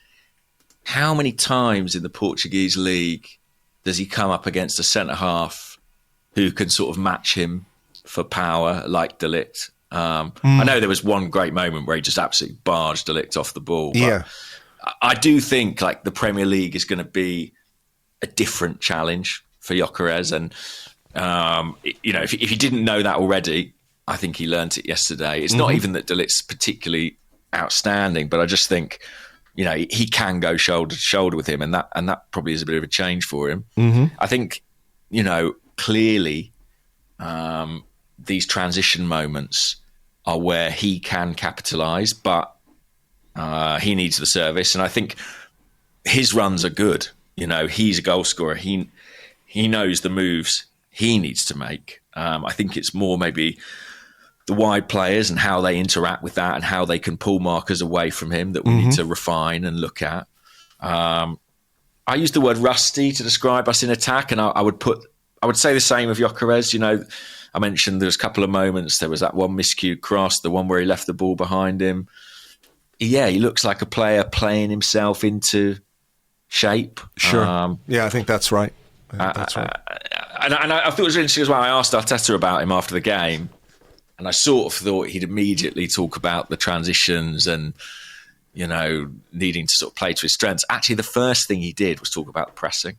S2: how many times in the Portuguese league does he come up against a centre-half who can sort of match him for power like De Ligt? I know there was one great moment where he just absolutely barged De Ligt off the ball. But I do think the Premier League is going to be a different challenge for Gyökeres, and if you didn't know that already, I think he learnt it yesterday. It's not even that De Ligt's particularly outstanding, but I just think, he can go shoulder to shoulder with him, and that probably is a bit of a change for him. I think, clearly, these transition moments are where he can capitalise, but he needs the service, and I think his runs are good. He's a goal scorer. He knows the moves he needs to make. I think it's more maybe the wide players and how they interact with that and how they can pull markers away from him that we need to refine and look at. I use the word rusty to describe us in attack, and I would say the same of Gyökeres. You know, I mentioned there was a couple of moments. There was that one miscued cross, the one where he left the ball behind him. Yeah, he looks like a player playing himself into shape.
S1: Sure. I think that's right. And I
S2: thought it was interesting as well. I asked Arteta about him after the game, and I sort of thought he'd immediately talk about the transitions and, you know, needing to sort of play to his strengths. Actually, the first thing he did was talk about pressing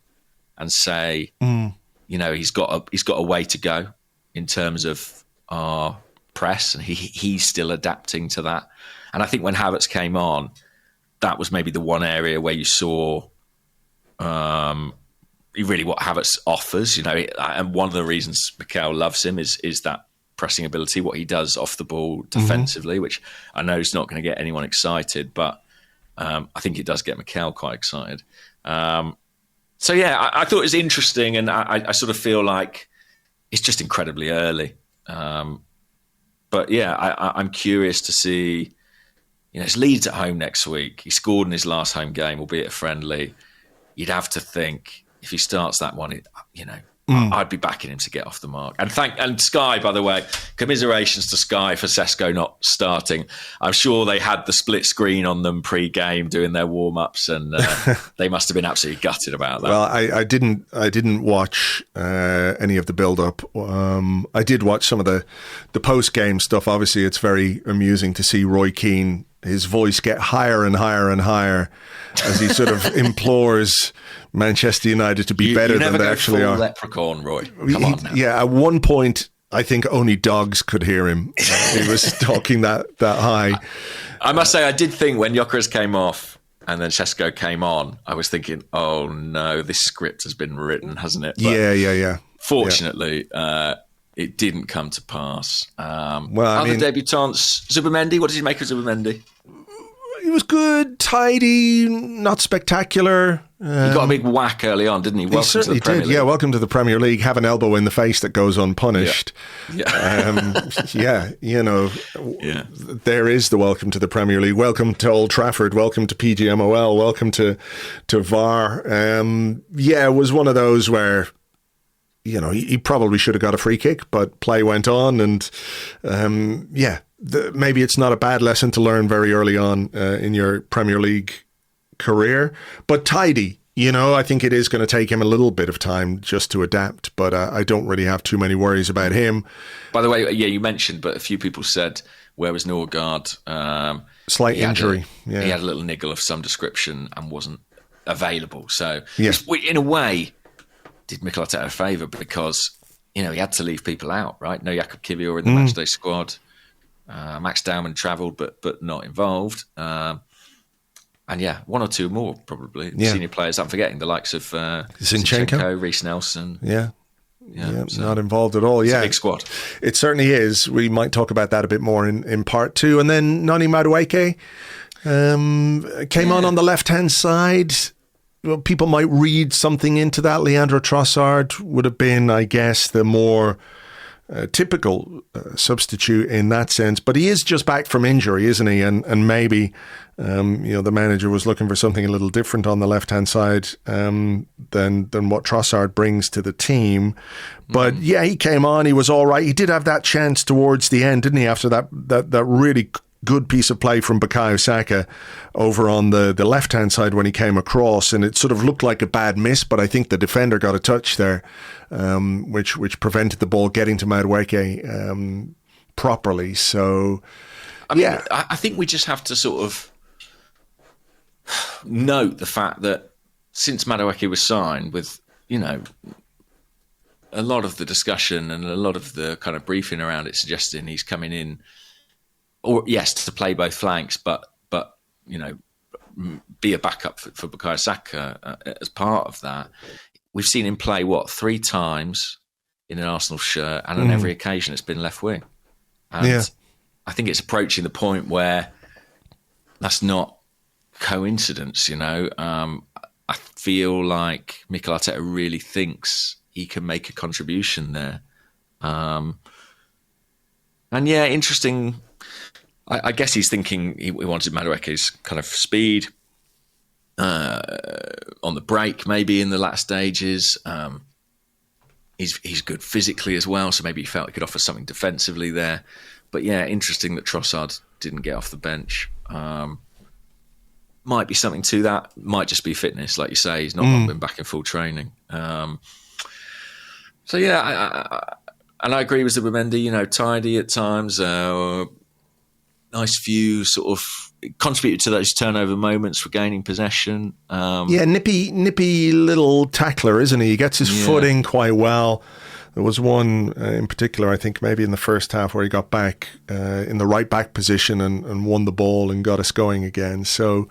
S2: and say, you know, he's got a way to go in terms of our press, and he's still adapting to that. And I think when Havertz came on, that was maybe the one area where you saw really what Havertz offers. You know, and one of the reasons Mikel loves him is that pressing ability, what he does off the ball defensively, which I know is not going to get anyone excited, but I think it does get Mikel quite excited. So yeah, I thought it was interesting, and I sort of feel like it's just incredibly early. But yeah, I'm curious to see. You know, it's Leeds at home next week. He scored in his last home game, albeit a friendly. You'd have to think if he starts that one, you know, I'd be backing him to get off the mark. And Sky, by the way, commiserations to Sky for Sesko not starting. I'm sure they had the split screen on them pre-game doing their warm-ups, and they must have been absolutely gutted about that.
S1: Well, I didn't watch any of the build-up. I did watch some of the post-game stuff. Obviously, it's very amusing to see Roy Keane, his voice get higher and higher and higher as he sort of implores Manchester United to be better than they actually are.
S2: Leprechaun, Roy. Come on now.
S1: Yeah, at one point, I think only dogs could hear him. He was talking that high.
S2: I must say, I did think when Gyökeres came off and then Sesko came on, I was thinking, oh no, this script has been written, hasn't it? But
S1: yeah.
S2: Fortunately, it didn't come to pass.
S1: Other
S2: debutants, Zubimendi, what did you make of Zubimendi?
S1: He was good, tidy, not spectacular.
S2: He got a big whack early on, didn't he?
S1: He certainly did. Yeah, welcome to the Premier League. Have an elbow in the face that goes unpunished.
S2: Yeah.
S1: There is the welcome to the Premier League. Welcome to Old Trafford. Welcome to PGMOL. Welcome to VAR. It was one of those where, you know, he probably should have got a free kick, but play went on, and maybe it's not a bad lesson to learn very early on in your Premier League career, but tidy. You know, I think it is going to take him a little bit of time just to adapt, but I don't really have too many worries about him.
S2: By the way, you mentioned, but a few people said, where was Odegaard?
S1: Slight injury.
S2: He had a little niggle of some description and wasn't available. So, in a way, did Mikel Arteta a favour because, you know, he had to leave people out, right? No Jakub Kiwior in the matchday squad. Max Dowman travelled, but not involved. And one or two more probably senior players. I'm forgetting the likes of Zinchenko, Reece Nelson.
S1: Not involved at all.
S2: It's a big squad.
S1: It certainly is. We might talk about that a bit more in part two. And then Noni Madueke came on the left hand side. Well, people might read something into that. Leandro Trossard would have been, I guess, the more typical substitute in that sense, but he is just back from injury, isn't he? And maybe the manager was looking for something a little different on the left hand side than what Trossard brings to the team. But he came on. He was all right. He did have that chance towards the end, didn't he? After that really good piece of play from Bukayo Saka over on the left hand side when he came across, and it sort of looked like a bad miss, but I think the defender got a touch there, which prevented the ball getting to Madueke properly. So,
S2: I think we just have to sort of note the fact that since Madueke was signed, with, you know, a lot of the discussion and a lot of the kind of briefing around it suggesting he's coming in, or yes, to play both flanks, but you know, be a backup for Bukayo Saka as part of that. We've seen him play 3 times in an Arsenal shirt, and on every occasion it's been left wing. And I think it's approaching the point where that's not coincidence. You know, I feel like Mikel Arteta really thinks he can make a contribution there. And yeah, interesting. I guess he's thinking he wanted Madueke's kind of speed on the break, maybe in the last stages. He's good physically as well, so maybe he felt he could offer something defensively there. But yeah, interesting that Trossard didn't get off the bench. Might be something to that. Might just be fitness, like you say. He's not been back in full training. So yeah, and I agree with Zubimendi. Tidy at times. Nice few sort of contributed to those turnover moments for gaining possession.
S1: Nippy little tackler, isn't he? He gets his foot in quite well. There was one in particular, I think maybe in the first half, where he got back in the right back position and won the ball and got us going again. So,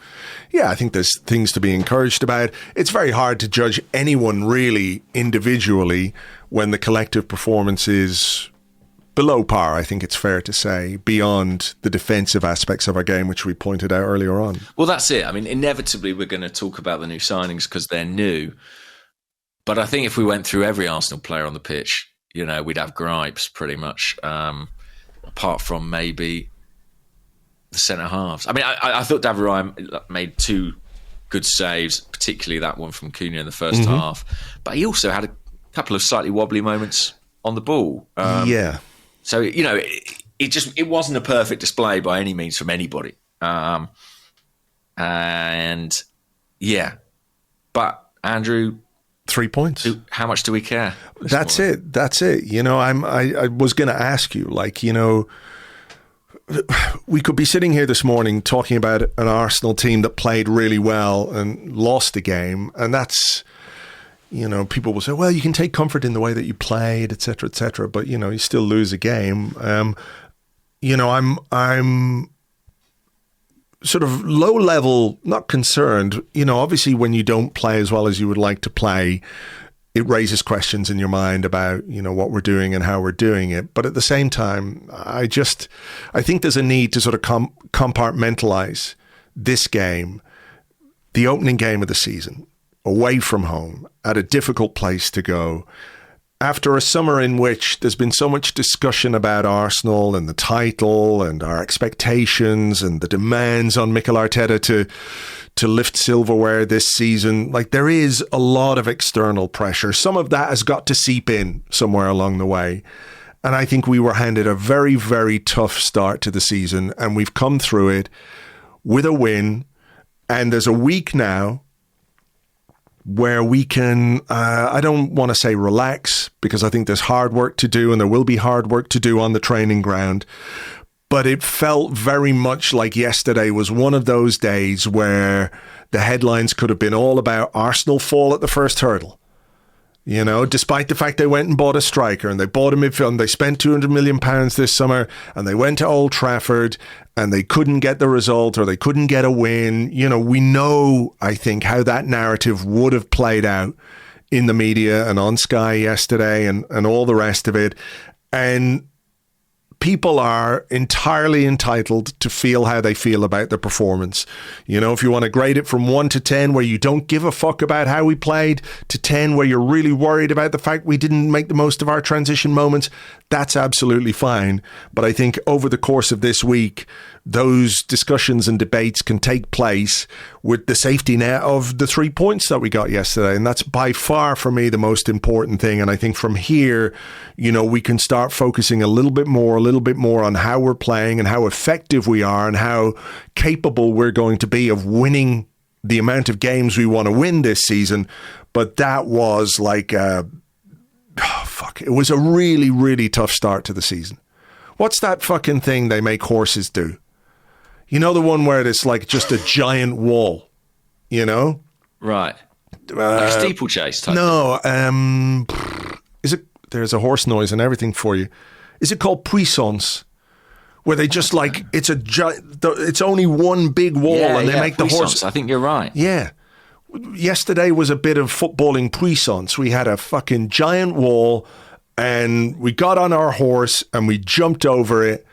S1: yeah, I think there's things to be encouraged about. It's very hard to judge anyone really individually when the collective performance is below par, I think it's fair to say, beyond the defensive aspects of our game, which we pointed out earlier on.
S2: Well, that's it. I mean, inevitably, we're going to talk about the new signings because they're new. But I think if we went through every Arsenal player on the pitch, we'd have gripes pretty much, apart from maybe the centre-halves. I mean, I thought David Ryan made 2 good saves, particularly that one from Cunha in the first half. But he also had a couple of slightly wobbly moments on the ball. So, it wasn't a perfect display by any means from anybody. And, yeah. But, Andrew,
S1: 3 points.
S2: How much do we care?
S1: That's it. I was going to ask you, we could be sitting here this morning talking about an Arsenal team that played really well and lost the game. And that's, people will say, well, you can take comfort in the way that you played, et cetera, but, you still lose a game. I'm sort of low level, not concerned. Obviously when you don't play as well as you would like to play, it raises questions in your mind about, what we're doing and how we're doing it. But at the same time, I think there's a need to sort of compartmentalize this game, the opening game of the season, away from home, at a difficult place to go. After a summer in which there's been so much discussion about Arsenal and the title and our expectations and the demands on Mikel Arteta to lift silverware this season, there is a lot of external pressure. Some of that has got to seep in somewhere along the way. And I think we were handed a very, very tough start to the season, and we've come through it with a win. And there's a week now where we can, I don't want to say relax, because I think there's hard work to do and there will be hard work to do on the training ground. But it felt very much like yesterday was one of those days where the headlines could have been all about Arsenal fall at the first hurdle. Despite the fact they went and bought a striker and they bought a midfield and they spent £200 million this summer and they went to Old Trafford and they couldn't get the result or they couldn't get a win. We know, I think, how that narrative would have played out in the media and on Sky yesterday and all the rest of it. And people are entirely entitled to feel how they feel about the performance. If you want to grade it from 1 to 10, where you don't give a fuck about how we played, to 10, where you're really worried about the fact we didn't make the most of our transition moments, that's absolutely fine. But I think over the course of this week, those discussions and debates can take place with the safety net of the 3 points that we got yesterday. And that's by far, for me, the most important thing. And I think from here, we can start focusing a little bit more on how we're playing and how effective we are and how capable we're going to be of winning the amount of games we want to win this season. But that was it was a really, really tough start to the season. What's that fucking thing they make horses do? The one where it's just a giant wall,
S2: Right. Like a steeplechase type.
S1: No, is it? There's a horse noise and everything for you. Is it called puissance? Where they just it's only one big wall and they make the horse.
S2: I think you're right.
S1: Yeah. Yesterday was a bit of footballing puissance. We had a fucking giant wall and we got on our horse and we jumped over it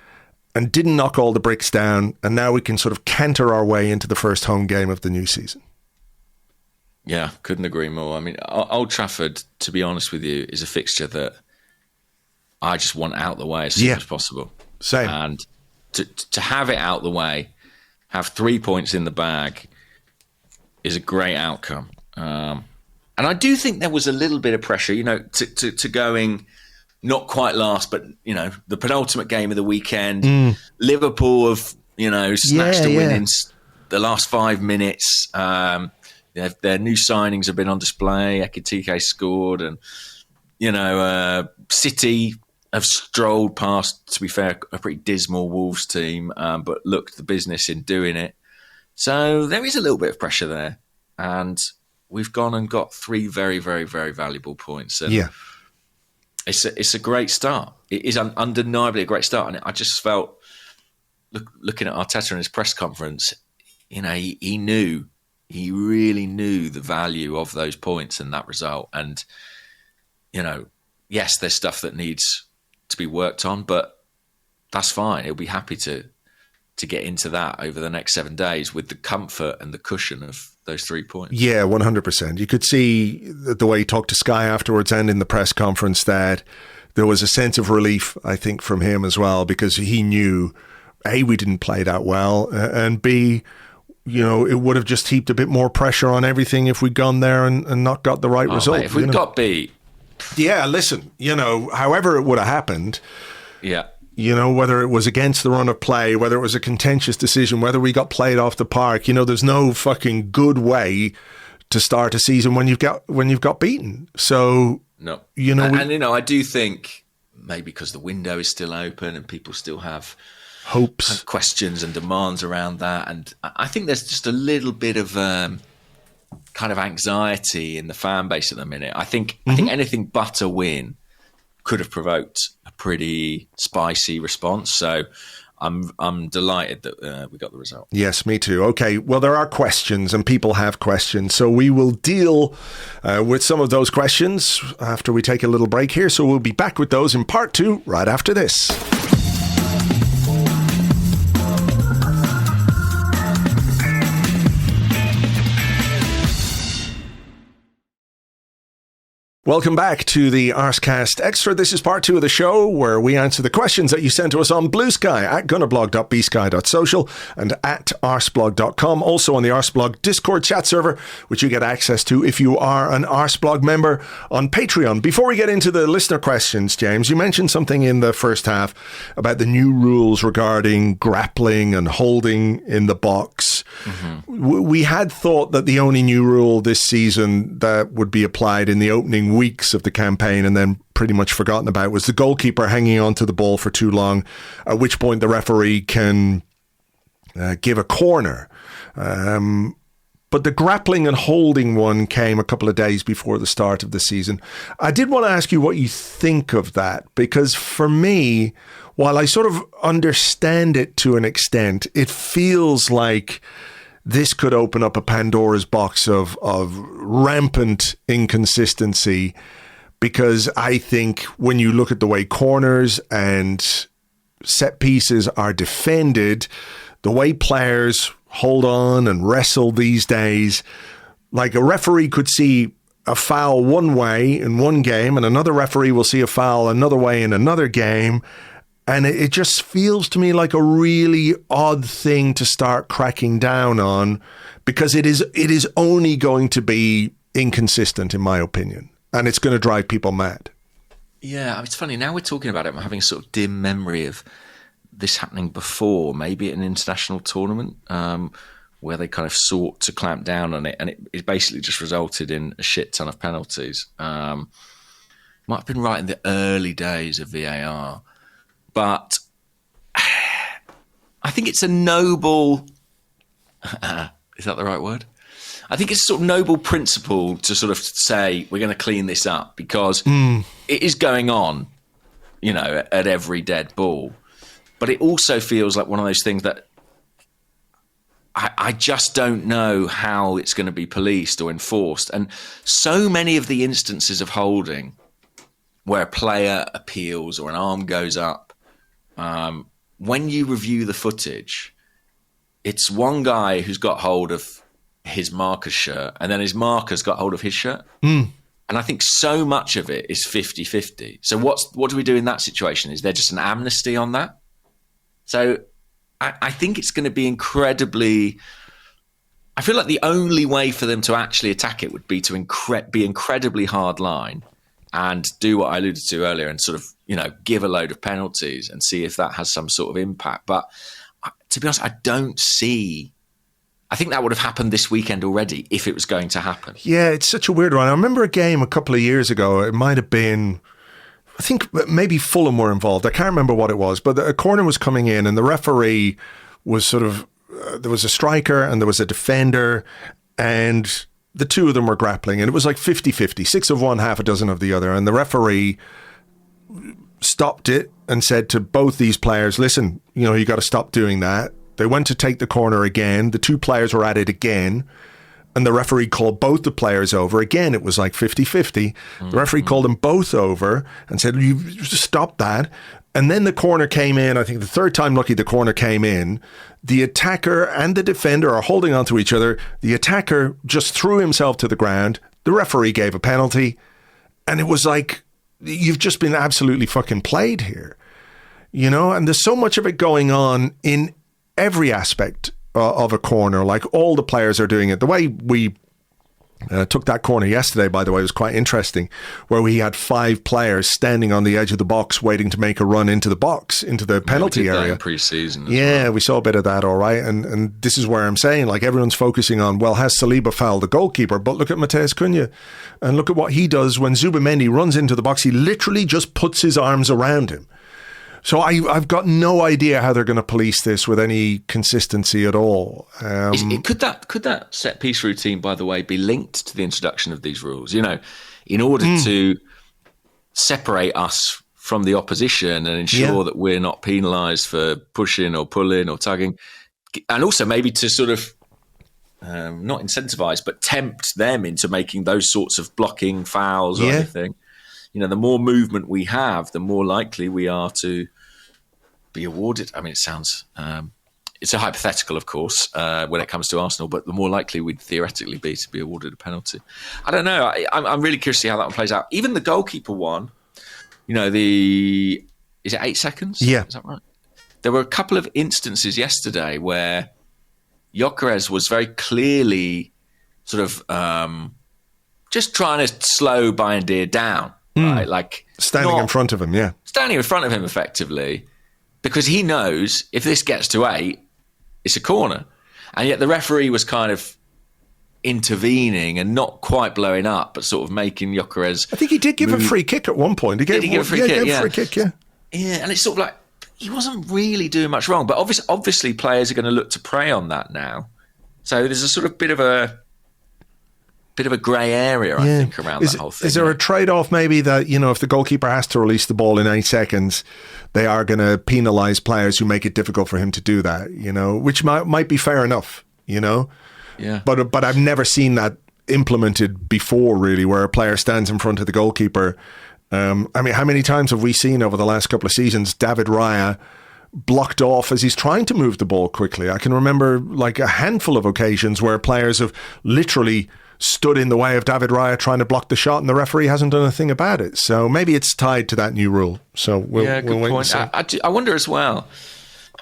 S1: and didn't knock all the bricks down. And now we can sort of canter our way into the first home game of the new season.
S2: Yeah, couldn't agree more. I mean, Old Trafford, to be honest with you, is a fixture that I just want out the way as soon as possible.
S1: Same.
S2: And to have it out the way, have 3 points in the bag, is a great outcome. And I do think there was a little bit of pressure, to going not quite last, but, the penultimate game of the weekend. Liverpool have, snatched a win in the last 5 minutes. Their new signings have been on display. Ekitike scored, and City have strolled past, to be fair, a pretty dismal Wolves team, but looked the business in doing it. So there is a little bit of pressure there, and we've gone and got 3 very, very, very valuable points. And it's a great start. It is undeniably a great start, and I just felt, looking at Arteta in his press conference, he knew. He really knew the value of those points and that result. And, yes, there's stuff that needs to be worked on, but that's fine. He'll be happy to get into that over the next 7 days with the comfort and the cushion of those 3 points. Yeah,
S1: 100%. You could see the way he talked to Sky afterwards and in the press conference that there was a sense of relief, I think, from him as well, because he knew, A, we didn't play that well, and B, it would have just heaped a bit more pressure on everything if we'd gone there and not got the right result.
S2: Mate, if we'd got beat.
S1: Yeah, listen, however it would have happened.
S2: Yeah.
S1: Whether it was against the run of play, whether it was a contentious decision, whether we got played off the park, there's no fucking good way to start a season when you've got beaten. So,
S2: no. I do think maybe because the window is still open and people still have
S1: hopes,
S2: and questions and demands around that. And I think there's just a little bit of kind of anxiety in the fan base at the minute. I think anything but a win could have provoked a pretty spicy response. So I'm delighted that we got the result.
S1: Yes, me too. Okay, well, there are questions and people have questions. So we will deal with some of those questions after we take a little break here. So we'll be back with those in part 2 right after this. Welcome back to the Arsecast Extra. This is part 2 of the show where we answer the questions that you sent to us on Blue Sky at gunnerblog.bsky.social and at arseblog.com. Also on the Arseblog Discord chat server, which you get access to if you are an Arseblog member on Patreon. Before we get into the listener questions, James, you mentioned something in the first half about the new rules regarding grappling and holding in the box. We had thought that the only new rule this season that would be applied in the opening weeks of the campaign and then pretty much forgotten about was the goalkeeper hanging on to the ball for too long, at which point the referee can give a corner. But the grappling and holding one came a couple of days before the start of the season. I did want to ask you what you think of that, because for me, while I sort of understand it to an extent, it feels like this could open up a Pandora's box of rampant inconsistency, because I think when you look at the way corners and set pieces are defended, the way players hold on and wrestle these days, like a referee could see a foul one way in one game and another referee will see a foul another way in another game. And it just feels to me like a really odd thing to start cracking down on, because it is only going to be inconsistent, in my opinion, and it's going to drive people mad.
S2: Yeah, it's funny. Now we're talking about it, I'm having a sort of dim memory of this happening before, maybe at an international tournament, where they kind of sought to clamp down on it, and it basically just resulted in a shit ton of penalties. Might have been right in the early days of VAR. But I think it's a noble, is that the right word? I think it's a sort of noble principle to sort of say, we're going to clean this up, because it is going on, at every dead ball. But it also feels like one of those things that I just don't know how it's going to be policed or enforced. And so many of the instances of holding where a player appeals or an arm goes up, when you review the footage, it's one guy who's got hold of his marker's shirt, and then his marker's got hold of his shirt. And I think so much of it is 50-50. So what do we do in that situation? Is there just an amnesty on that? So I think it's going to be incredibly... I feel like the only way for them to actually attack it would be to be incredibly hard line and do what I alluded to earlier and sort of, give a load of penalties and see if that has some sort of impact. But to be honest, I don't see... I think that would have happened this weekend already if it was going to happen.
S1: Yeah, it's such a weird one. I remember a game a couple of years ago. It might have been, I think maybe Fulham were involved. I can't remember what it was, but a corner was coming in and the referee was sort of, there was a striker and there was a defender and the two of them were grappling and it was like 50-50, 6 of one, half a dozen of the other. And the referee stopped it and said to both these players, listen, you got to stop doing that. They went to take the corner again. The two players were at it again. And the referee called both the players over. Again, it was like 50-50. The referee called them both over and said, you stop that. And then the corner came in. I think the third time lucky the corner came in. The attacker and the defender are holding onto each other. The attacker just threw himself to the ground. The referee gave a penalty. And it was like, you've just been absolutely fucking played here. And there's so much of it going on in every aspect of a corner. Like all the players are doing it. The way we took that corner yesterday, by the way, was quite interesting, where we had 5 players standing on the edge of the box waiting to make a run into the box, into the penalty area.
S2: Pre-season.
S1: Yeah, we saw a bit of that, all right. And this is where I'm saying, like, everyone's focusing on, well, has Saliba fouled the goalkeeper? But look at Matheus Cunha and look at what he does when Zubimendi runs into the box. He literally just puts his arms around him. So I've got no idea how they're going to police this with any consistency at all.
S2: Could that set piece routine, by the way, be linked to the introduction of these rules? In order to separate us from the opposition and ensure that we're not penalised for pushing or pulling or tugging, and also maybe to sort of not incentivise but tempt them into making those sorts of blocking fouls or anything. The more movement we have, the more likely we are to be awarded. I mean, it sounds, it's a hypothetical, of course, when it comes to Arsenal, but the more likely we'd theoretically be to be awarded a penalty. I don't know. I'm really curious to see how that one plays out. Even the goalkeeper one, is it 8 seconds?
S1: Yeah.
S2: Is that right? There were a couple of instances yesterday where Gyökeres was very clearly sort of just trying to slow Bayindir down. Right, like
S1: standing in front of him,
S2: standing in front of him effectively, because he knows if this gets to 8, it's a corner, and yet the referee was kind of intervening and not quite blowing up, but sort of making Gyökeres.
S1: I think he did give a free kick at one point.
S2: Did he give a free kick?
S1: Yeah, free kick. Yeah,
S2: and it's sort of like he wasn't really doing much wrong, but obviously players are going to look to prey on that now. So there's a sort of bit of a grey area, I think, around that whole thing.
S1: Is there a trade-off maybe that, if the goalkeeper has to release the ball in 8 seconds, they are going to penalise players who make it difficult for him to do that, which might be fair enough,
S2: Yeah.
S1: But I've never seen that implemented before, really, where a player stands in front of the goalkeeper. I mean, how many times have we seen over the last couple of seasons David Raya blocked off as he's trying to move the ball quickly? I can remember like a handful of occasions where players have literally stood in the way of David Raya trying to block the shot and the referee hasn't done a thing about it. So maybe it's tied to that new rule. So we'll wait and see.
S2: I wonder as well,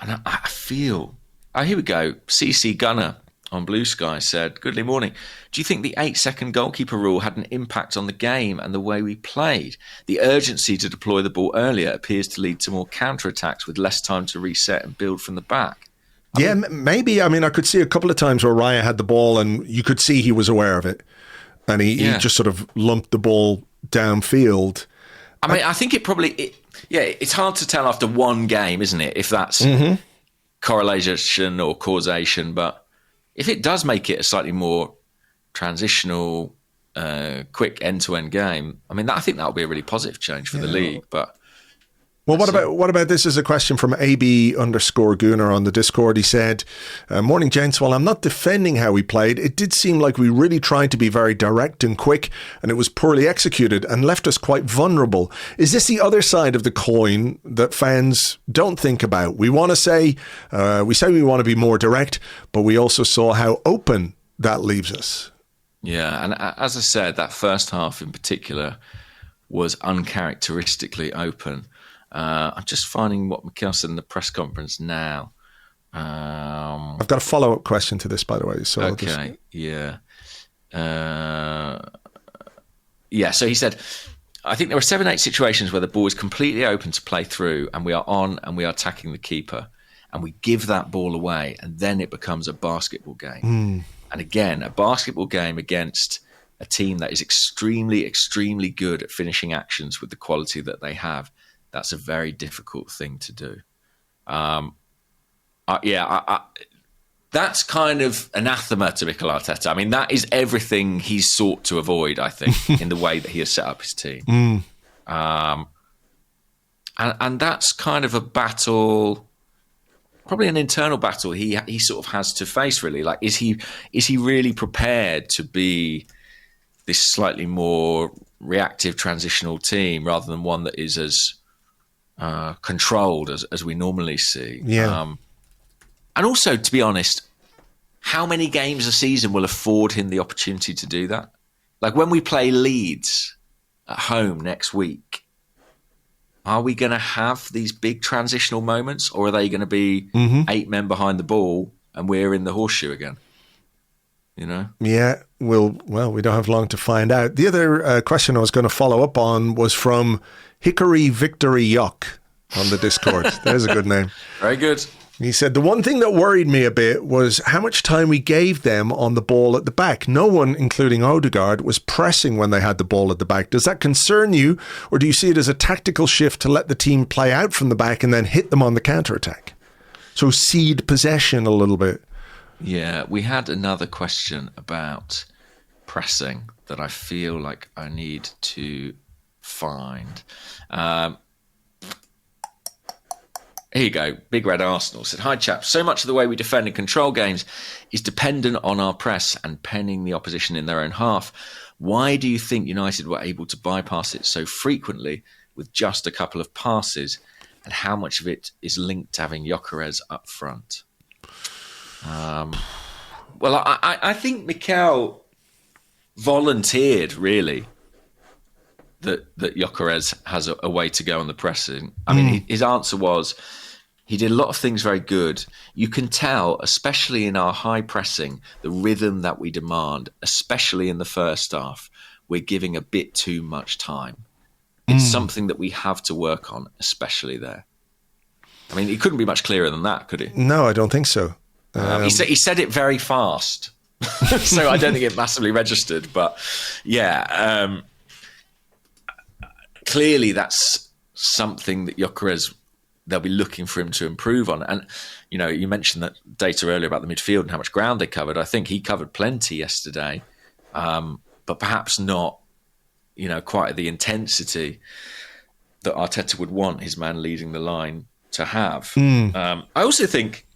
S2: and I feel... here we go. CC Gunner on Blue Sky said, "Goodly morning. Do you think the 8-second goalkeeper rule had an impact on the game and the way we played? The urgency to deploy the ball earlier appears to lead to more counter-attacks with less time to reset and build from the back."
S1: Maybe. I mean, I could see a couple of times where Raya had the ball and you could see he was aware of it. And he just sort of lumped the ball downfield.
S2: I mean, I think it probably... it's hard to tell after one game, isn't it? If that's correlation or causation. But if it does make it a slightly more transitional, quick end-to-end game, I mean, I think that would be a really positive change for the league. But...
S1: Well, what about this as a question from AB_Gunner on the Discord? He said, "Morning, gents. While I'm not defending how we played, it did seem like we really tried to be very direct and quick, and it was poorly executed and left us quite vulnerable. Is this the other side of the coin that fans don't think about? We want to say, we want to be more direct, but we also saw how open that leaves us.
S2: Yeah, and as I said, that first half in particular was uncharacteristically open. I'm just finding what Mikel said in the press conference now.
S1: I've got a follow-up question to this, by the way. So
S2: okay, so he said, I think there were 7-8 situations where the ball is completely open to play through, and we are on and we are attacking the keeper, and we give that ball away, and then it becomes a basketball game. And again, a basketball game against a team that is extremely, extremely good at finishing actions with the quality that they have. That's a very difficult thing to do. That's kind of anathema to Mikel Arteta. I mean, that is everything he's sought to avoid, I think, in the way that he has set up his team. And that's kind of a battle, probably an internal battle he sort of has to face, really. Like, is he really prepared to be this slightly more reactive transitional team rather than one that is as controlled as we normally see?
S1: Yeah.
S2: And also, to be honest, how many games a season will afford him the opportunity to do that? Like, when we play Leeds at home next week, are we going to have these big transitional moments, or are they going to be 8 men behind the ball and we're in the horseshoe again? You know? Yeah,
S1: we don't have long to find out. The other question I was going to follow up on was from Hickory Victory Yuck on the Discord. There's a good name.
S2: Very good.
S1: He said, the one thing that worried me a bit was how much time we gave them on the ball at the back. No one, including Odegaard, was pressing when they had the ball at the back. Does that concern you, or do you see it as a tactical shift to let the team play out from the back and then hit them on the counter-attack? So cede possession a little bit.
S2: Yeah, we had another question about pressing that I feel like I need to find. Here you go. Big Red Arsenal said, hi chaps, so much of the way we defend and control games is dependent on our press and penning the opposition in their own half. Why do you think United were able to bypass it so frequently with just a couple of passes, and how much of it is linked to having Gyökeres up front? Well, I think Mikel volunteered, really, that Gyökeres has a way to go on the pressing. I mean, his answer was he did a lot of things very good. You can tell, especially in our high pressing, the rhythm that we demand, especially in the first half, we're giving a bit too much time. It's something that we have to work on, especially there. I mean, he couldn't be much clearer than that, could he?
S1: No, I don't think so.
S2: He said it very fast, so I don't think it massively registered. But yeah, clearly that's something that Gyökeres, they'll be looking for him to improve on. And, you know, you mentioned that data earlier about the midfield and how much ground they covered. I think he covered plenty yesterday, but perhaps not, you know, quite at the intensity that Arteta would want his man leading the line to have. I also think,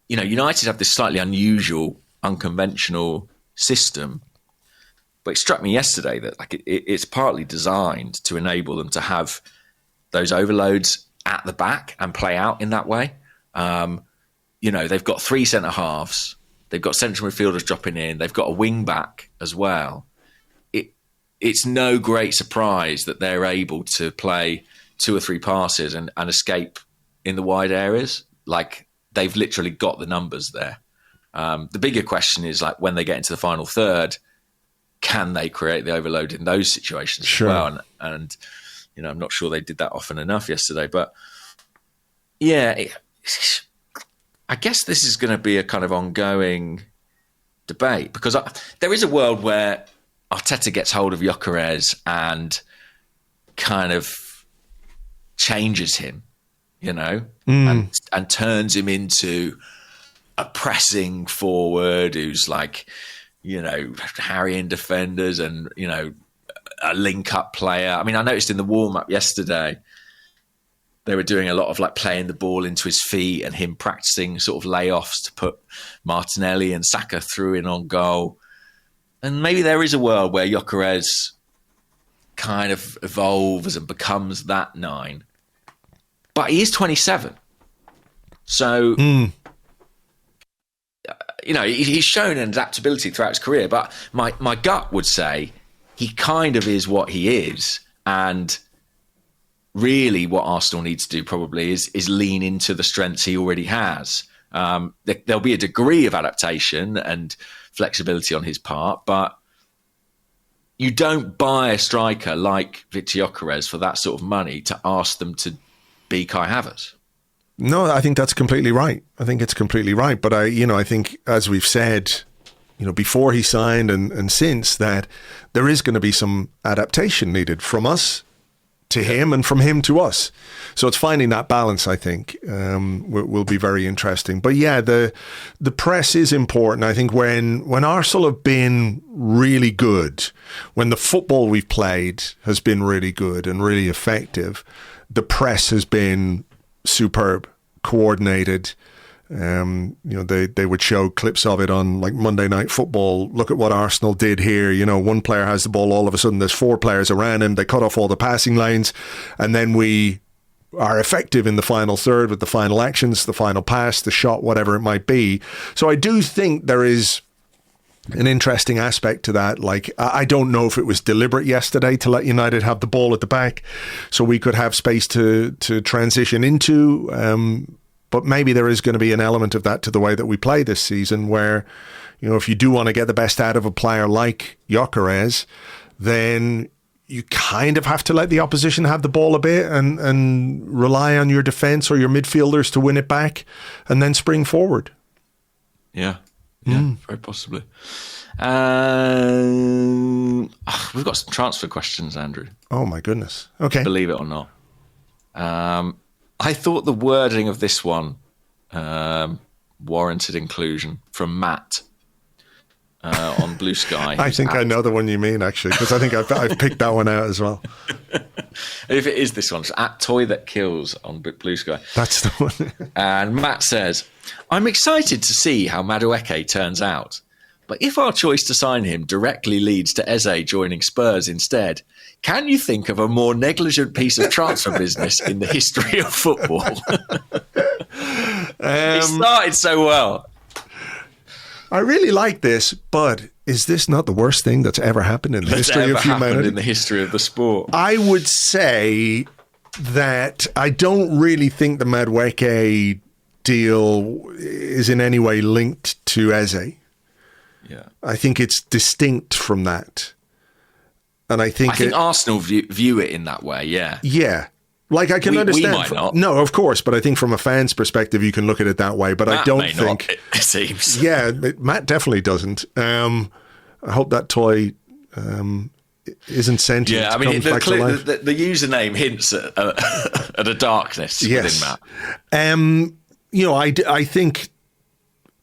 S2: you know, United have this slightly unusual, unconventional system. But it struck me yesterday that like it's partly designed to enable them to have those overloads at the back and play out in that way. You know, they've got 3 centre halves, they've got central midfielders dropping in, they've got a wing back as well. It's no great surprise that they're able to play 2 or 3 passes and escape in the wide areas. Like, they've literally got the numbers there. The bigger question is, like, when they get into the final third, can they create the overload in those situations as well? And you know, I'm not sure they did that often enough yesterday. But yeah, I guess this is going to be a kind of ongoing debate, because there is a world where Arteta gets hold of Gyökeres and kind of changes him, you know, and turns him into a pressing forward who's like, you know, harrying defenders and, you know, a link-up player. I mean, I noticed in the warm-up yesterday, they were doing a lot of like playing the ball into his feet and him practicing sort of layoffs to put Martinelli and Saka through in on goal. And maybe there is a world where Gyökeres kind of evolves and becomes that 9. But he is 27. So, he's shown an adaptability throughout his career, but my gut would say he kind of is what he is. And really what Arsenal needs to do probably is lean into the strengths he already has. There'll be a degree of adaptation and flexibility on his part, but you don't buy a striker like Victor Gyökeres for that sort of money to ask them to be Kai Havertz.
S1: No, I think that's completely right. I think it's completely right. But I think, as we've said, before he signed and since, that there is going to be some adaptation needed from us to him and from him to us. So it's finding that balance, I think, will be very interesting. But yeah, the press is important. I think when Arsenal have been really good, when the football we've played has been really good and really effective, the press has been superb, coordinated. They would show clips of it on like Monday Night Football. Look at what Arsenal did here. One player has the ball, all of a sudden there's 4 players around him. They cut off all the passing lanes, and then we are effective in the final third with the final actions, the final pass, the shot, whatever it might be. So I do think there is an interesting aspect to that. Like, I don't know if it was deliberate yesterday to let United have the ball at the back so we could have space to transition into, but maybe there is going to be an element of that to the way that we play this season where, if you do want to get the best out of a player like Gyökeres, then you kind of have to let the opposition have the ball a bit and rely on your defence or your midfielders to win it back and then spring forward.
S2: Yeah. Very possibly. We've got some transfer questions, Andrew.
S1: Oh, my goodness. Okay.
S2: Believe it or not. I thought the wording of this one warranted inclusion from Matt on Blue Sky.
S1: I think I know the one you mean, actually, because I think I've picked that one out as well.
S2: If it is this one, it's at Toy That Kills on Blue Sky.
S1: That's the one.
S2: And Matt says, I'm excited to see how Madueke turns out. But if our choice to sign him directly leads to Eze joining Spurs instead, can you think of a more negligent piece of transfer business in the history of football? It started so well.
S1: I really like this, but is this not the worst thing that's ever happened in the history of humanity?
S2: In the history of the sport?
S1: I would say that I don't really think the Madueke deal is in any way linked to Eze.
S2: Yeah,
S1: I think it's distinct from that. And I think
S2: Arsenal view it in that way, yeah.
S1: Yeah. Like, I can understand.
S2: We might not.
S1: No, of course, but I think from a fan's perspective, you can look at it that way. But
S2: Matt
S1: I don't
S2: may
S1: think.
S2: Not, it seems.
S1: Yeah, Matt definitely doesn't. I hope that toy isn't sentient.
S2: Yeah, I mean, the username hints at a darkness within Matt.
S1: I think,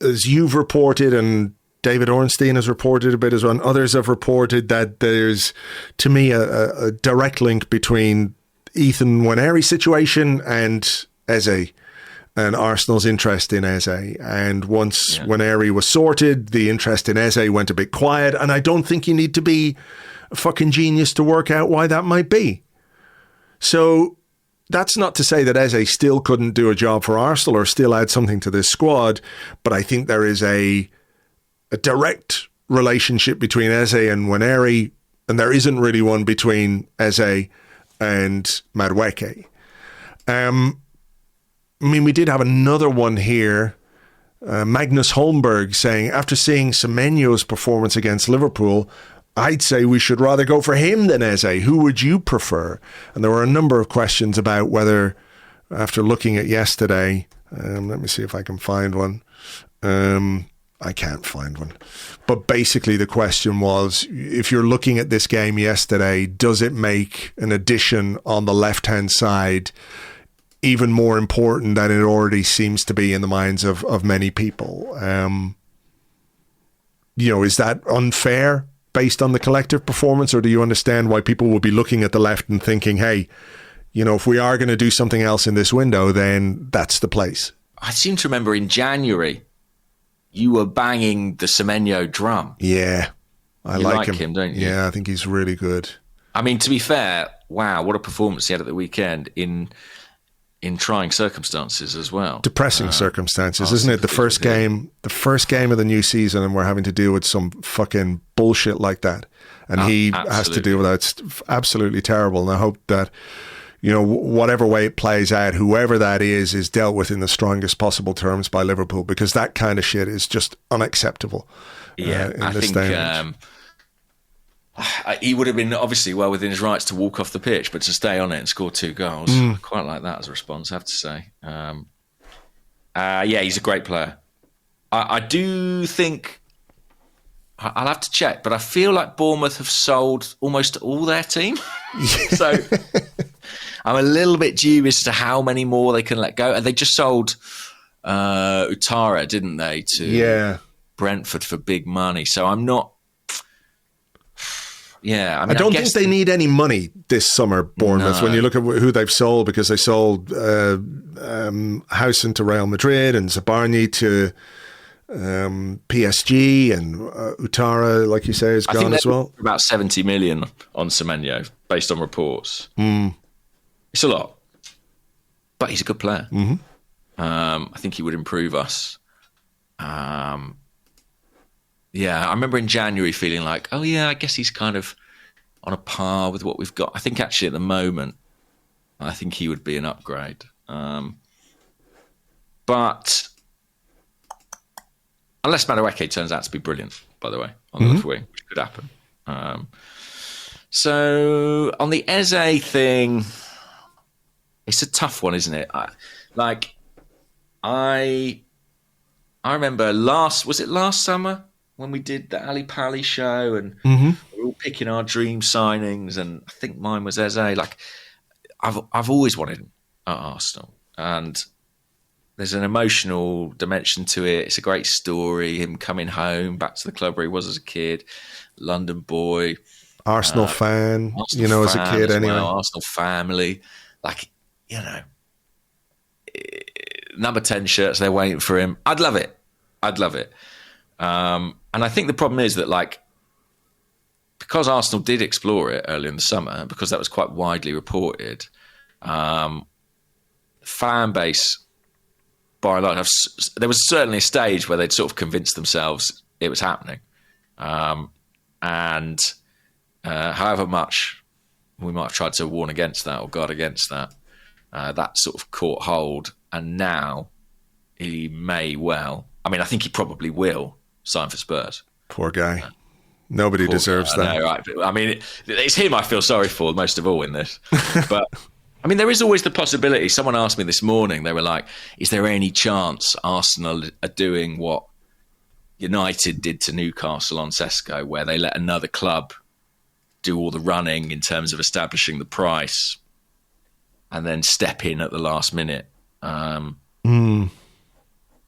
S1: as you've reported, and David Ornstein has reported a bit as well, and others have reported, that there's, to me, a direct link between Ethan Nwaneri's situation and Eze and Arsenal's interest in Eze. And once Nwaneri was sorted, the interest in Eze went a bit quiet. And I don't think you need to be a fucking genius to work out why that might be. So that's not to say that Eze still couldn't do a job for Arsenal or still add something to this squad. But I think there is a direct relationship between Eze and Nwaneri, and there isn't really one between Eze and Madueke. We did have another one here. Magnus Holmberg saying, after seeing Semenyo's performance against Liverpool, I'd say we should rather go for him than Eze. Who would you prefer? And there were a number of questions about whether, after looking at yesterday, let me see if I can find one. I can't find one. But basically the question was, if you're looking at this game yesterday, does it make an addition on the left-hand side even more important than it already seems to be in the minds of many people? Is that unfair based on the collective performance, or do you understand why people will be looking at the left and thinking, hey, if we are going to do something else in this window, then that's the place?
S2: I seem to remember in January, you were banging the Semenyo drum.
S1: Yeah, I like
S2: him, don't you?
S1: Yeah, I think he's really good.
S2: I mean, to be fair, wow, what a performance he had at the weekend in in trying circumstances as well.
S1: Depressing circumstances, isn't it? The first game of the new season, and we're having to deal with some fucking bullshit like that. And he has to deal with that. It's absolutely terrible. And I hope that, whatever way it plays out, whoever that is dealt with in the strongest possible terms by Liverpool, because that kind of shit is just unacceptable.
S2: Yeah, I think he would have been obviously well within his rights to walk off the pitch, but to stay on it and score 2 goals, I quite like that as a response, I have to say. He's a great player. I do think, I'll have to check, but I feel like Bournemouth have sold almost all their team. So I'm a little bit dubious as to how many more they can let go. And they just sold Utara, didn't they, to Brentford for big money. So I'm not... Yeah,
S1: I don't think they need any money this summer, Bournemouth, when you look at who they've sold, because they sold Housen to Real Madrid and Zabarni to PSG, and Utara, like you say, is gone as well.
S2: About 70 million on Semenyo, based on reports. It's a lot, but he's a good player. I think he would improve us. I remember in January feeling like, I guess he's kind of on a par with what we've got. I think actually at the moment, I think he would be an upgrade. But unless Madueke turns out to be brilliant, by the way, on the left wing, which could happen. So on the Eze thing, it's a tough one, isn't it? I remember was it last summer when we did the Ali Pali show and we were all picking our dream signings, and I think mine was Eze. Like, I've always wanted him at Arsenal, and there's an emotional dimension to it. It's a great story, him coming home back to the club where he was as a kid, London boy,
S1: Arsenal fan, as a kid anyway.
S2: Arsenal family, number 10 shirts, they're waiting for him. I'd love it. And I think the problem is that, because Arsenal did explore it early in the summer, because that was quite widely reported, fan base, by and large, there was certainly a stage where they'd sort of convinced themselves it was happening. And however much we might have tried to warn against that or guard against that, that sort of caught hold. And now he may well, I think he probably will sign for Spurs.
S1: Poor guy. Nobody deserves that.
S2: No, right. It's him I feel sorry for most of all in this. But, there is always the possibility. Someone asked me this morning, they were like, is there any chance Arsenal are doing what United did to Newcastle on Sesko, where they let another club do all the running in terms of establishing the price and then step in at the last minute? And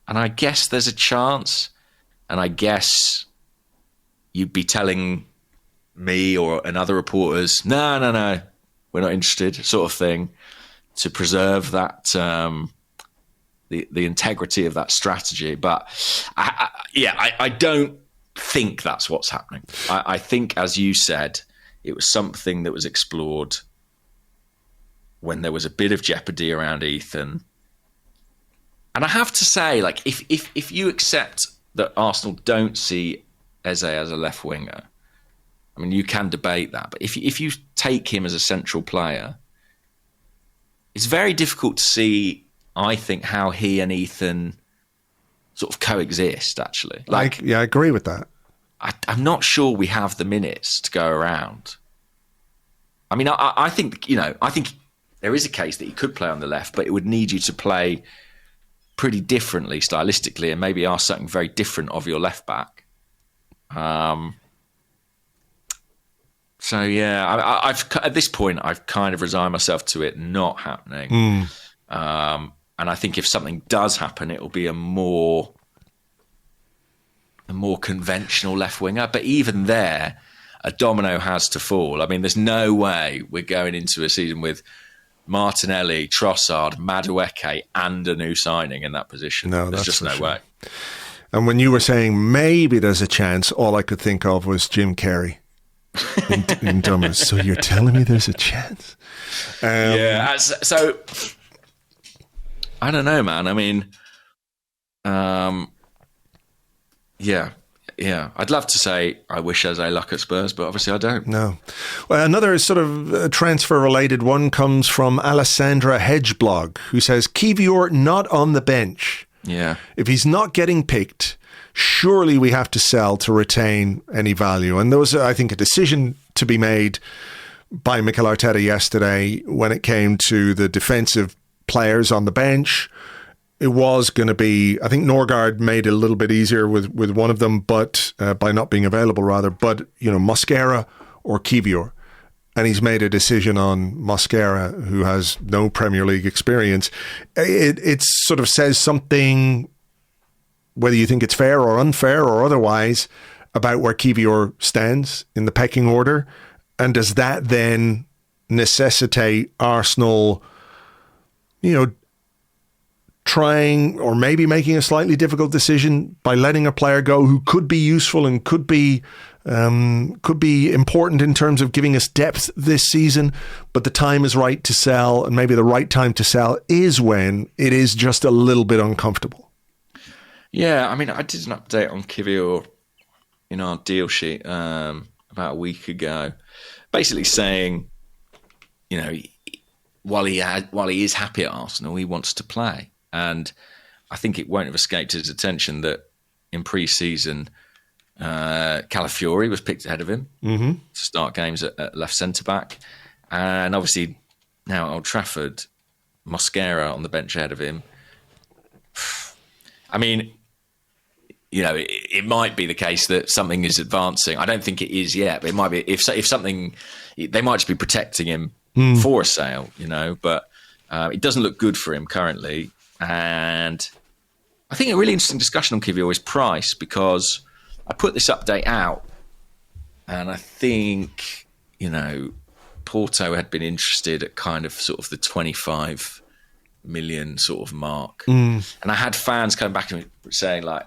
S2: I guess there's a chance, and I guess you'd be telling me and other reporters, no, we're not interested, sort of thing, to preserve that the integrity of that strategy. But I don't think that's what's happening. I think, as you said, it was something that was explored when there was a bit of jeopardy around Ethan. And I have to say, if you accept that Arsenal don't see Eze as a left winger, you can debate that. But if you take him as a central player, it's very difficult to see, I think, how he and Ethan sort of coexist, actually.
S1: I agree with that.
S2: I'm not sure we have the minutes to go around. I think, I think there is a case that he could play on the left, but it would need you to play pretty differently stylistically and maybe ask something very different of your left back. I've at this point I've kind of resigned myself to it not happening. And I think if something does happen, it will be a more conventional left winger. But even there, a domino has to fall. There's no way we're going into a season with Martinelli, Trossard, Madueke, and a new signing in that position.
S1: No,
S2: there's just no way.
S1: And when you were saying maybe there's a chance, all I could think of was Jim Carrey in Dumbers. So you're telling me there's a chance?
S2: So I don't know, man. I mean, yeah. I'd love to say I wish Jose luck at Spurs, but obviously I don't.
S1: No. Well, another sort of transfer-related one comes from Alessandra Hedgeblog, who says, Kiwior not on the bench.
S2: Yeah.
S1: If he's not getting picked, surely we have to sell to retain any value. And there was, I think, a decision to be made by Mikel Arteta yesterday when it came to the defensive players on the bench. It was going to be, I think Norgard made it a little bit easier with one of them, but by not being available rather, but, Mosquera or Kiwior. And he's made a decision on Mosquera, who has no Premier League experience. It sort of says something, whether you think it's fair or unfair or otherwise, about where Kiwior stands in the pecking order. And does that then necessitate Arsenal, trying or maybe making a slightly difficult decision by letting a player go who could be useful and could be important in terms of giving us depth this season, but the time is right to sell, and maybe the right time to sell is when it is just a little bit uncomfortable. Yeah,
S2: I mean, I did an update on Kiwior in our deal sheet about a week ago, basically saying, while he is happy at Arsenal, he wants to play. And I think it won't have escaped his attention that in pre-season, Calafiori was picked ahead of him to start games at left centre-back. And obviously now at Old Trafford, Mosquera on the bench ahead of him. I mean, it might be the case that something is advancing. I don't think it is yet, but it might be. If something, they might just be protecting him for a sale, but it doesn't look good for him currently. And I think a really interesting discussion on Kiwior is price, because I put this update out and I think, Porto had been interested at kind of sort of the 25 million sort of mark. And I had fans coming back and saying like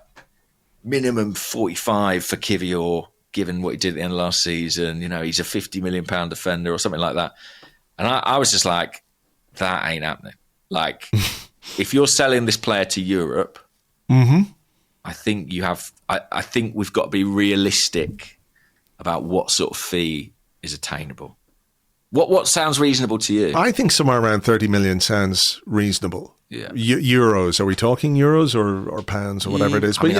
S2: minimum 45 for Kiwior, given what he did at the end of last season. He's a £50 million defender or something like that. And I was just like, that ain't happening. Like, if you're selling this player to Europe, I think I think we've got to be realistic about what sort of fee is attainable. What sounds reasonable to you?
S1: I think somewhere around 30 million sounds reasonable.
S2: Yeah.
S1: Euros. Are we talking euros or pounds or whatever it is? But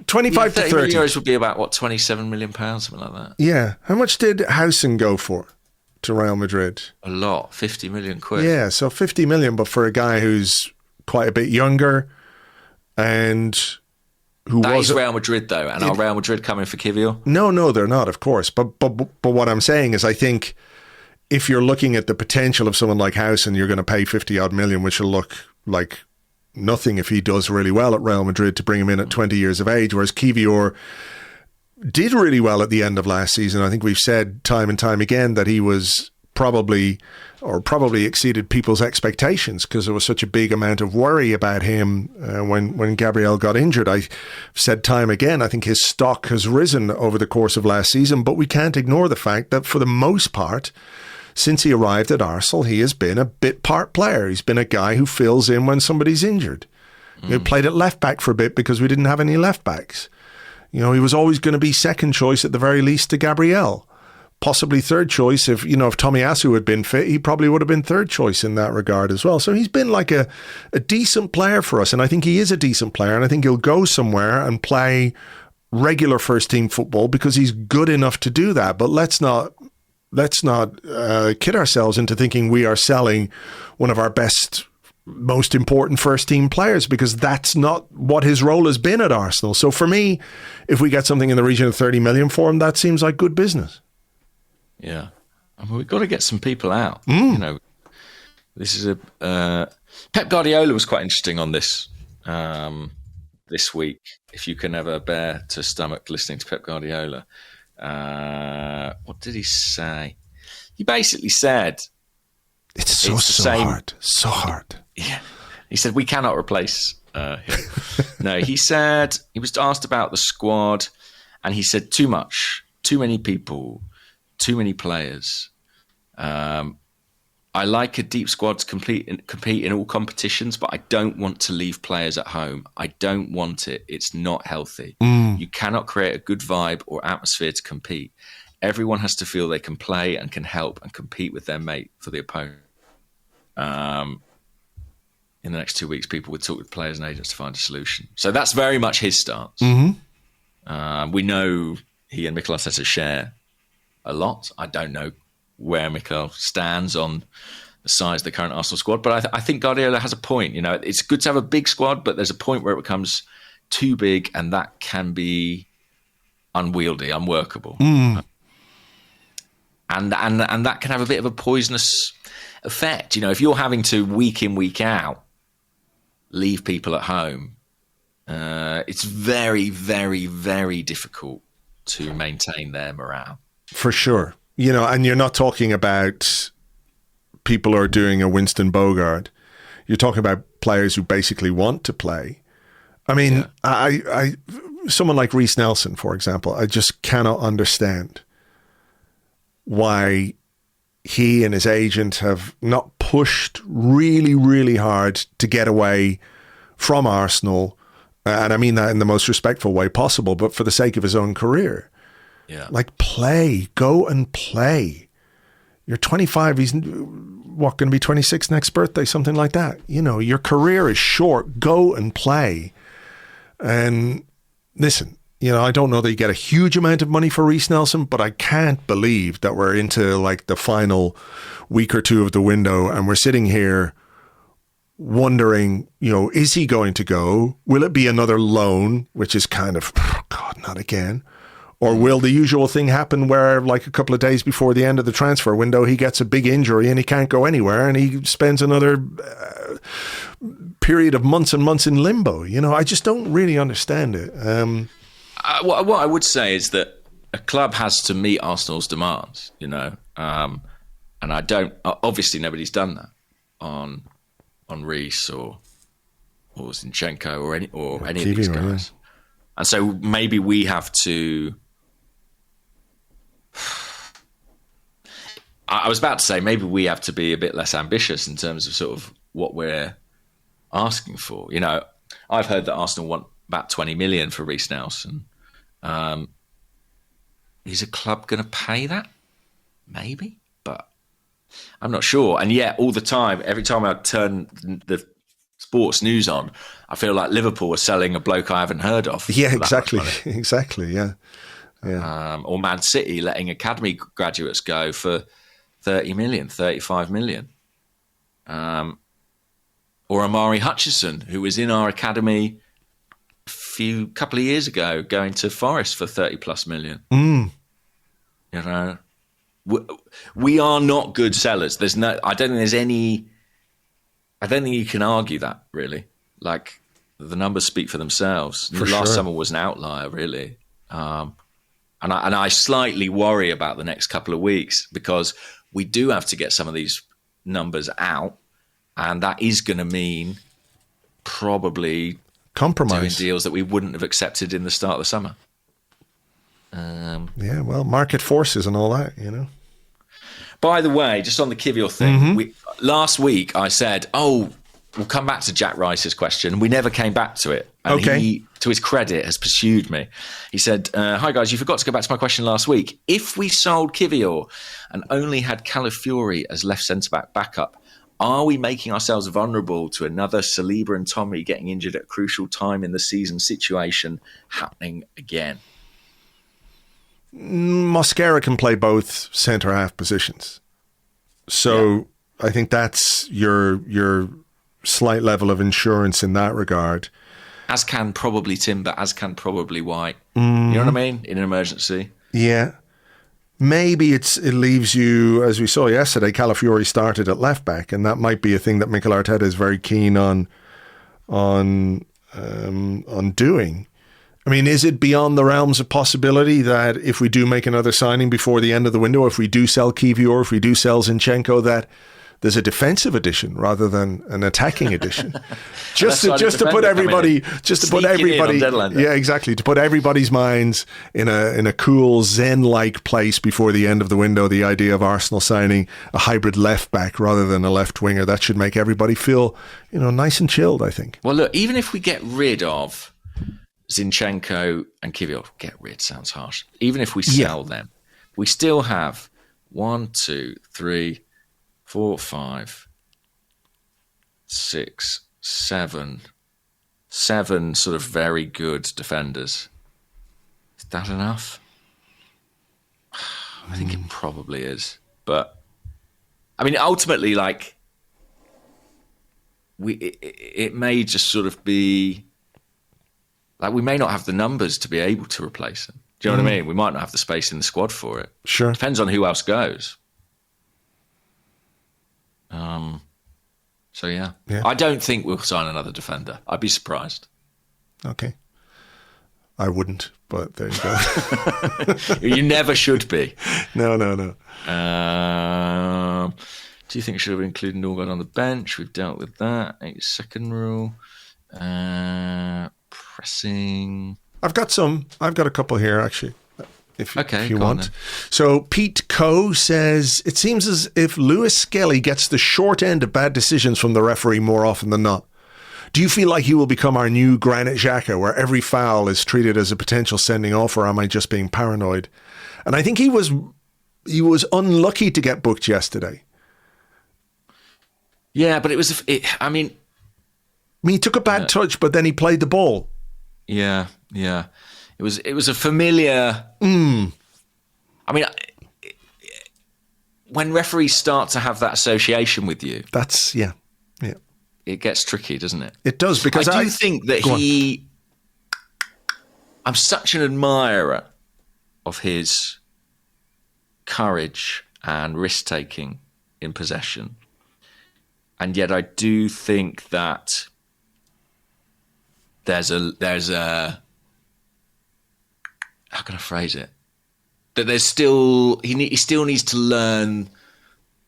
S1: 25 to 30
S2: euros would be about 27 million pounds, something like that.
S1: Yeah. How much did Housen go for to Real Madrid?
S2: A lot, 50 million quid.
S1: Yeah, so 50 million, but for a guy who's quite a bit younger and who
S2: that
S1: was
S2: is Real Madrid though, and are Real Madrid coming for Kiwior?
S1: No, they're not, of course. But what I'm saying is, I think if you're looking at the potential of someone like Housen, you're going to pay 50 odd million, which will look like nothing if he does really well at Real Madrid, to bring him in at 20 years of age, whereas Kiwior did really well at the end of last season. I think we've said time and time again that he was probably exceeded people's expectations because there was such a big amount of worry about him when Gabriel got injured. I've said time again, I think his stock has risen over the course of last season, but we can't ignore the fact that for the most part, since he arrived at Arsenal, he has been a bit part player. He's been a guy who fills in when somebody's injured. He played at left back for a bit because we didn't have any left backs. He was always going to be second choice at the very least to Gabriel. Possibly third choice. If Tomiyasu had been fit, he probably would have been third choice in that regard as well. So he's been like a decent player for us. And I think he is a decent player. And I think he'll go somewhere and play regular first team football because he's good enough to do that. But let's not kid ourselves into thinking we are selling one of our best, most important first team players, because that's not what his role has been at Arsenal. So for me, if we get something in the region of 30 million for him, that seems like good business.
S2: Yeah. I mean, we've got to get some people out. This is Pep Guardiola was quite interesting on this this week. If you can ever bear to stomach listening to Pep Guardiola. What did he say? He basically said,
S1: it's so hard.
S2: Yeah. He said, we cannot replace him. No, he said, he was asked about the squad and he said, too much, too many people, too many players. I like a deep squad to compete in all competitions, but I don't want to leave players at home. I don't want it. It's not healthy. You cannot create a good vibe or atmosphere to compete. Everyone has to feel they can play and can help and compete with their mate for the opponent. In the next 2 weeks, people would talk with players and agents to find a solution. So that's very much his stance. We know he and Mikel Arteta share a lot. I don't know where Mikel stands on the size of the current Arsenal squad, but I think Guardiola has a point. You know, it's good to have a big squad, but there's a point where it becomes too big, and that can be unwieldy, unworkable, and that can have a bit of a poisonous effect. You know, if you're having to week in, week out leave people at home, it's very, very, very difficult to maintain their morale. For
S1: sure. You know, and you're not talking about people who are doing a Winston Bogarde. You're talking about players who basically want to play. I mean, I someone like Reiss Nelson, for example, I just cannot understand why he and his agent have not pushed really, really hard to get away from Arsenal. And I mean that in the most respectful way possible, but for the sake of his own career.
S2: Yeah.
S1: Like, play, go and play. You're 25, he's going to be 26 next birthday, something like that. You know, your career is short. Go and play. And listen, you know, I don't know that you get a huge amount of money for Reiss Nelson, but I can't believe that we're into like the final week or two of the window and we're sitting here wondering, you know, is he going to go? Will it be another loan, which is kind of, oh God, not again? Or will the usual thing happen where like a couple of days before the end of the transfer window, he gets a big injury and he can't go anywhere and he spends another period of months and months in limbo? You know, I just don't really understand it.
S2: What I would say is that a club has to meet Arsenal's demands, you know, and I don't. Obviously, nobody's done that on Reiss or Zinchenko or any of these guys, and so maybe we have to. I was about to say maybe we have to be a bit less ambitious in terms of sort of what we're asking for. You know, I've heard that Arsenal want about 20 million for Reiss Nelson. Is a club going to pay that? Maybe, but I'm not sure. And yet, all the time, every time I turn the sports news on, I feel like Liverpool are selling a bloke I haven't heard of.
S1: Yeah, exactly. Exactly, yeah.
S2: Or Man City letting academy graduates go for 30 million, 35 million. Or Amari Hutchison, who was in our academy couple of years ago, going to Forest for 30 plus million. You know, we are not good sellers. I don't think you can argue that, really. Like, the numbers speak for themselves. Last summer was an outlier, really. And I slightly worry about the next couple of weeks because we do have to get some of these numbers out, and that is going to mean probably
S1: compromise,
S2: doing deals that we wouldn't have accepted in the start of the summer.
S1: Well, market forces and all that, you know.
S2: By the way, just on the Kiwior thing, last week I said, we'll come back to Jack Rice's question. We never came back to it. And he, to his credit, has pursued me. He said, hi guys, you forgot to go back to my question last week. If we sold Kiwior and only had Calafiori as left centre-back backup, are we making ourselves vulnerable to another Saliba and Tommy getting injured at a crucial time in the season situation happening again?
S1: Mosquera can play both centre-half positions. So I think that's your slight level of insurance in that regard.
S2: As can probably Timber, as can probably White. You know what I mean? In an emergency. Yeah.
S1: Maybe it leaves you, as we saw yesterday, Calafiori started at left back, and that might be a thing that Mikel Arteta is very keen on doing. I mean, is it beyond the realms of possibility that if we do make another signing before the end of the window, if we do sell Kiwior, if we do sell Zinchenko, that there's a defensive edition rather than an attacking edition. just to put everybody, yeah, exactly, to put everybody's minds in a cool Zen-like place before the end of the window. The idea of Arsenal signing a hybrid left back rather than a left winger, that should make everybody feel, nice and chilled, I think.
S2: Well, look, even if we get rid of Zinchenko and Kiwior, get rid sounds harsh. Even if we sell them, we still have 1, 2, 3, 4, 5, 6, 7 sort of very good defenders. Is that enough? I think it probably is. But, I mean, ultimately, like, it may just sort of be, like, we may not have the numbers to be able to replace them. Do you know what I mean? We might not have the space in the squad for it.
S1: Sure.
S2: Depends on who else goes. So, yeah. I don't think we'll sign another defender. I'd be surprised.
S1: Okay. I wouldn't, but there you go.
S2: You never should be.
S1: No.
S2: Do you think should have included Odegaard on the bench? We've dealt with that. 8-second rule. Pressing. I've got a couple here, actually, if you want. So Pete Coe says, it seems as if Lewis-Skelly gets the short end of bad decisions from the referee more often than not. Do you feel like he will become our new Granit Xhaka, where every foul is treated as a potential sending off, or am I just being paranoid? And I think he was unlucky to get booked yesterday. Yeah, but he took a bad touch, but then he played the ball. Yeah. It was a familiar. I mean, when referees start to have that association with you, that's yeah. It gets tricky, doesn't it? It does, because I do think that I'm such an admirer of his courage and risk taking in possession, and yet I do think that there's a how can I phrase it? That there's still he still needs to learn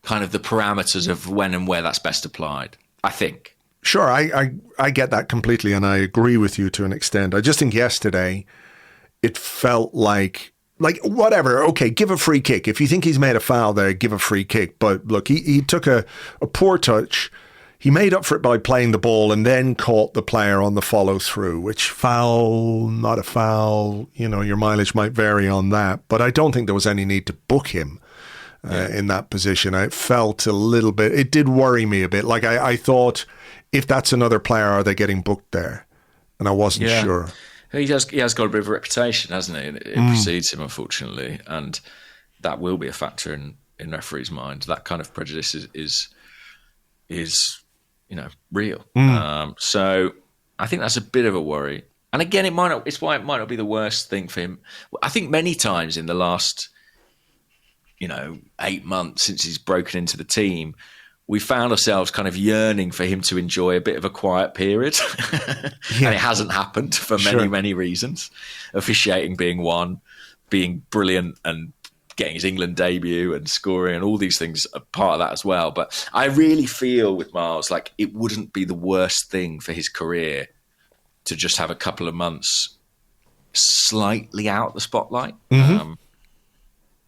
S2: kind of the parameters of when and where that's best applied, I think. Sure, I get that completely, and I agree with you to an extent. I just think yesterday it felt like whatever, okay, give a free kick. If you think he's made a foul there, give a free kick. But look, he took a poor touch. He made up for it by playing the ball and then caught the player on the follow through, which foul, not a foul, your mileage might vary on that. But I don't think there was any need to book him in that position. I felt a little bit, it did worry me a bit. Like I thought, if that's another player, are they getting booked there? And I wasn't sure. He has got a bit of a reputation, hasn't he? It precedes him, unfortunately. And that will be a factor in referees' mind. That kind of prejudice is real. So I think that's a bit of a worry. And again, it's why it might not be the worst thing for him. I think many times in the last, 8 months since he's broken into the team, we found ourselves kind of yearning for him to enjoy a bit of a quiet period. And it hasn't happened for many, many reasons. Officiating being one, being brilliant and getting his England debut and scoring and all these things are part of that as well. But I really feel with Miles, like it wouldn't be the worst thing for his career to just have a couple of months slightly out of the spotlight.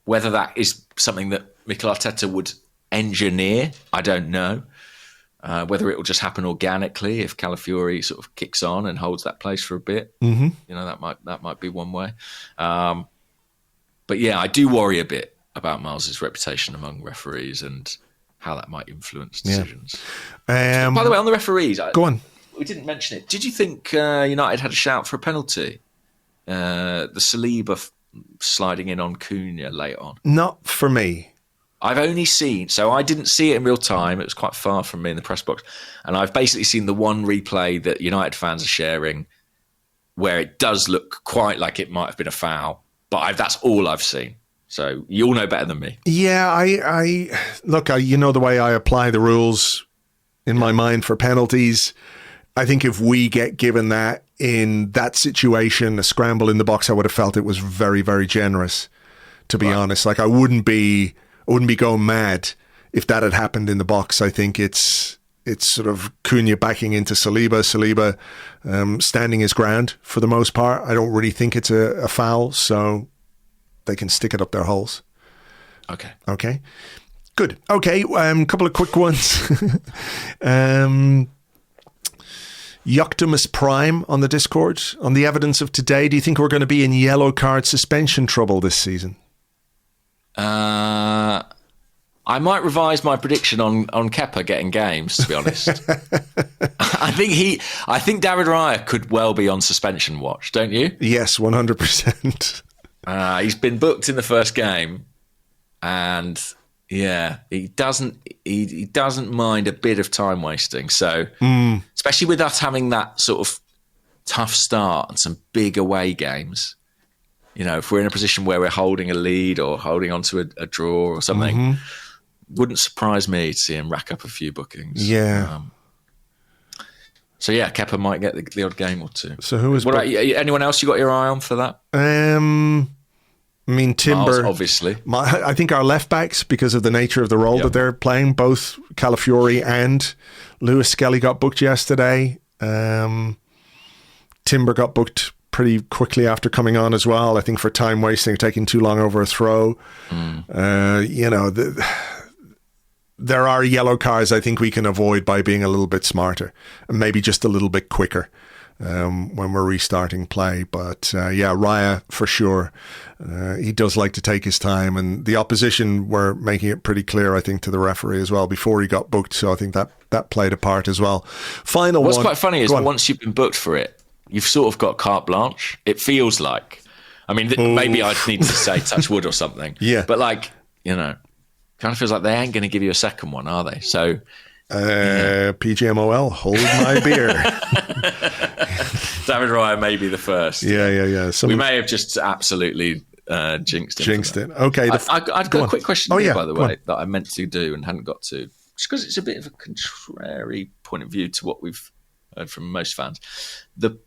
S2: Whether that is something that Mikel Arteta would engineer, I don't know. Whether it will just happen organically if Calafiori sort of kicks on and holds that place for a bit. That might be one way. But yeah, I do worry a bit about Miles's reputation among referees and how that might influence decisions. By the way, on the referees, go on. We didn't mention it. Did you think United had a shout for a penalty? The Saliba sliding in on Cunha late on. Not for me. I've only seen, so I didn't see it in real time. It was quite far from me in the press box. And I've basically seen the one replay that United fans are sharing where it does look quite like it might have been a foul. But that's all I've seen. So you all know better than me. Yeah, I look, you know the way I apply the rules in my mind for penalties. I think if we get given that in that situation, a scramble in the box, I would have felt it was very, very generous, to be honest. Like I wouldn't be going mad
S1: if that had happened in the box, I think it's sort of Cunha backing into Saliba standing his ground for the most part. I don't really think it's a foul, so they can stick it up their holes. Okay. Good. Okay, couple of quick ones. Yoctimus Prime on the Discord. On the evidence of today, do you think we're going to be in yellow card suspension trouble this season?
S2: I might revise my prediction on Kepa getting games, to be honest. I think David Raya could well be on suspension watch, don't you?
S1: Yes, 100%.
S2: He's been booked in the first game, and yeah, he doesn't mind a bit of time wasting. So, especially with us having that sort of tough start and some big away games, if we're in a position where we're holding a lead or holding on to a draw or something, wouldn't surprise me to see him rack up a few bookings.
S1: Yeah.
S2: So yeah, Kepa might get the odd game or two.
S1: So who is?
S2: What about anyone else you got your eye on for that?
S1: I mean, Timber,
S2: Miles, obviously.
S1: I think our left backs, because of the nature of the role that they're playing, both Calafiori and Lewis-Skelly got booked yesterday. Timber got booked pretty quickly after coming on as well. I think for time wasting, taking too long over a throw. There are yellow cards I think we can avoid by being a little bit smarter and maybe just a little bit quicker when we're restarting play. But Raya for sure. He does like to take his time, and the opposition were making it pretty clear, I think, to the referee as well before he got booked. So I think that played a part as well.
S2: What's quite funny is once you've been booked for it, you've sort of got carte blanche. It feels like, I mean, maybe I'd need to say touch wood or something.
S1: Yeah.
S2: But kind of feels like they ain't going to give you a second one, are they? So,
S1: PGMOL, hold my beer.
S2: David Raya may be the first.
S1: Yeah.
S2: We may have just absolutely jinxed
S1: it. Okay.
S2: I've got a quick question for you, by the way, that I meant to do and hadn't got to. Just because it's a bit of a contrary point of view to what we've heard from most fans. The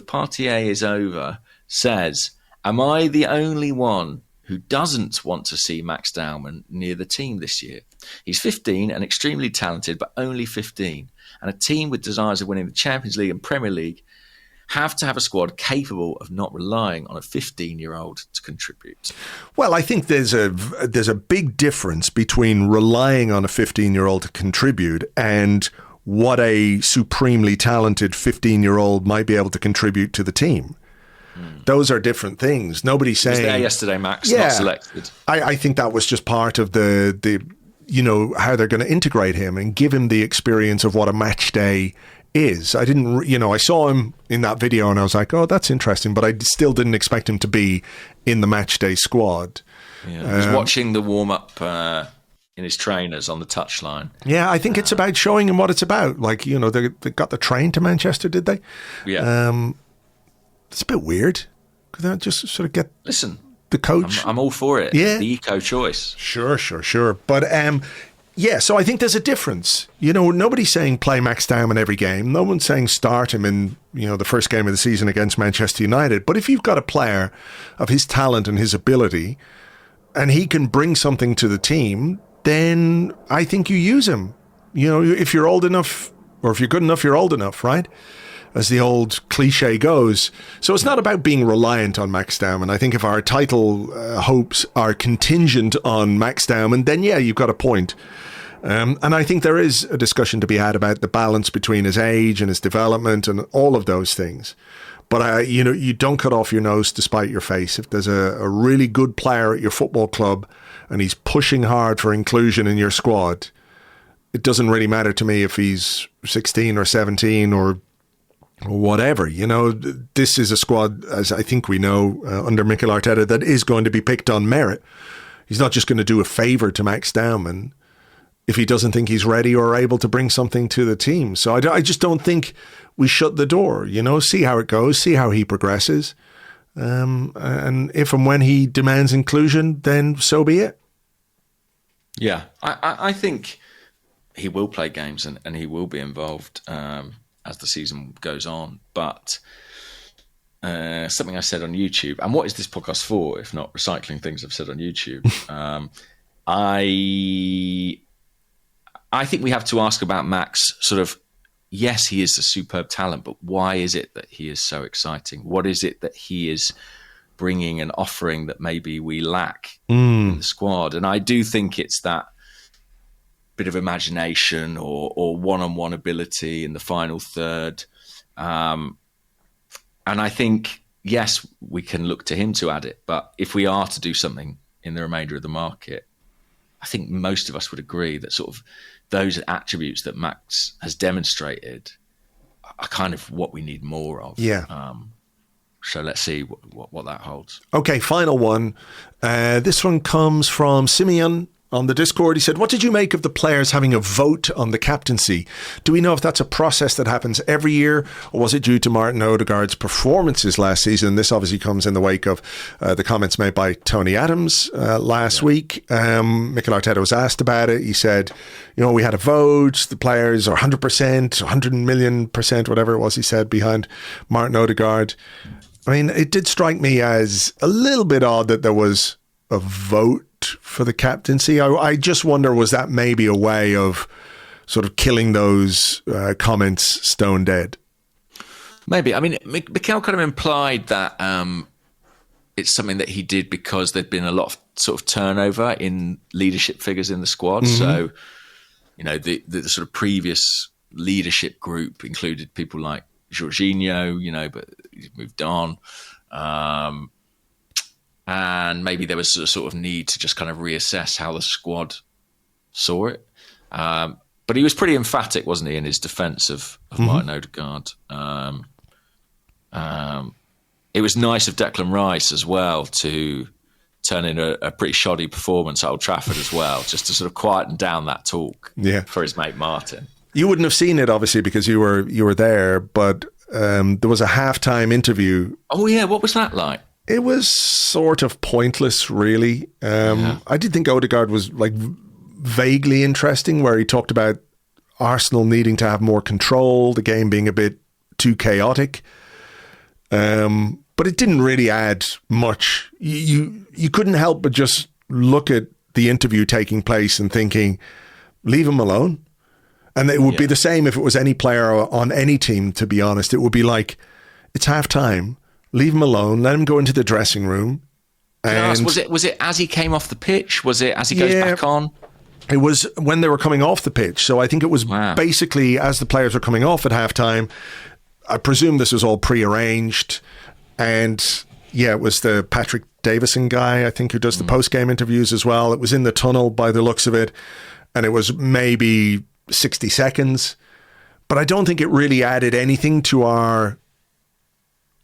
S2: party A is over says, am I the only one who doesn't want to see Max Dowman near the team this year? He's 15 and extremely talented, but only 15. And a team with desires of winning the Champions League and Premier League have to have a squad capable of not relying on a 15-year-old to contribute.
S1: Well, I think there's a big difference between relying on a 15-year-old to contribute and what a supremely talented 15-year-old might be able to contribute to the team. Those are different things. Nobody's saying...
S2: He was there yesterday, Max, not selected.
S1: I think that was just part of the how they're going to integrate him and give him the experience of what a match day is. I didn't, I saw him in that video and I was like, oh, that's interesting, but I still didn't expect him to be in the match day squad.
S2: Yeah, I was watching the warm-up in his trainers on the touchline.
S1: Yeah, I think it's about showing him what it's about. Like, they got the train to Manchester, did they?
S2: Yeah.
S1: It's a bit weird. Could that just sort of get...
S2: Listen,
S1: the coach?
S2: I'm all for it.
S1: Yeah.
S2: The eco-choice.
S1: Sure. But, so I think there's a difference. Nobody's saying play Max Dowman every game. No one's saying start him in, the first game of the season against Manchester United. But if you've got a player of his talent and his ability, and he can bring something to the team, then I think you use him. If you're old enough, or if you're good enough, you're old enough, right? As the old cliche goes. So it's not about being reliant on Max Dowman. I think if our title hopes are contingent on Max Dowman, then you've got a point. And I think there is a discussion to be had about the balance between his age and his development and all of those things. But you don't cut off your nose to spite your face. If there's a really good player at your football club and he's pushing hard for inclusion in your squad, it doesn't really matter to me if he's 16 or 17 or whatever. This is a squad, as I think we know, under Mikel Arteta, that is going to be picked on merit. He's not just going to do a favour to Max Dowman if he doesn't think he's ready or able to bring something to the team. So I just don't think we shut the door, see how it goes, see how he progresses. And if and when he demands inclusion, then so be it.
S2: Yeah, I think he will play games and he will be involved as the season goes on. But something I said on YouTube, and what is this podcast for if not recycling things I've said on YouTube? I think we have to ask about Max. Sort of, yes, he is a superb talent, but why is it that he is so exciting? What is it that he is bringing and offering that maybe we lack in the squad? And I do think it's that bit of imagination or one-on-one ability in the final third. And I think, yes, we can look to him to add it. But if we are to do something in the remainder of the market, I think most of us would agree that sort of those attributes that Max has demonstrated are kind of what we need more of.
S1: Yeah.
S2: So let's see what that holds.
S1: Okay, final one. This one comes from Simeon on the Discord. He said, what did you make of the players having a vote on the captaincy? Do we know if that's a process that happens every year, or was it due to Martin Odegaard's performances last season? This obviously comes in the wake of the comments made by Tony Adams last week. Mikel Arteta was asked about it. He said, we had a vote. The players are 100%, 100 million%, whatever it was he said, behind Martin Odegaard. I mean, it did strike me as a little bit odd that there was a vote for the captaincy. I just wonder, was that maybe a way of sort of killing those comments stone dead?
S2: Maybe. I mean, Mikel kind of implied that it's something that he did because there'd been a lot of sort of turnover in leadership figures in the squad. So, the sort of previous leadership group included people like Jorginho, but he's moved on. And maybe there was a sort of need to just kind of reassess how the squad saw it. But he was pretty emphatic, wasn't he, in his defence of Martin Odegaard. It was nice of Declan Rice as well to turn in a pretty shoddy performance at Old Trafford as well, just to sort of quieten down that talk for his mate Martin.
S1: You wouldn't have seen it, obviously, because you were there, but there was a halftime interview.
S2: Oh, yeah. What was that like?
S1: It was sort of pointless, really. I did think Odegaard was like vaguely interesting, where he talked about Arsenal needing to have more control, the game being a bit too chaotic. But it didn't really add much. You couldn't help but just look at the interview taking place and thinking, leave him alone. And it would be the same if it was any player on any team, to be honest. It would be like, it's half time. Leave him alone. Let him go into the dressing room. And
S2: was it as he came off the pitch? Was it as he goes back on?
S1: It was when they were coming off the pitch. So I think it was basically as the players were coming off at halftime. I presume this was all prearranged. And it was the Patrick Davison guy, I think, who does the post-game interviews as well. It was in the tunnel by the looks of it. And it was maybe 60 seconds. But I don't think it really added anything to our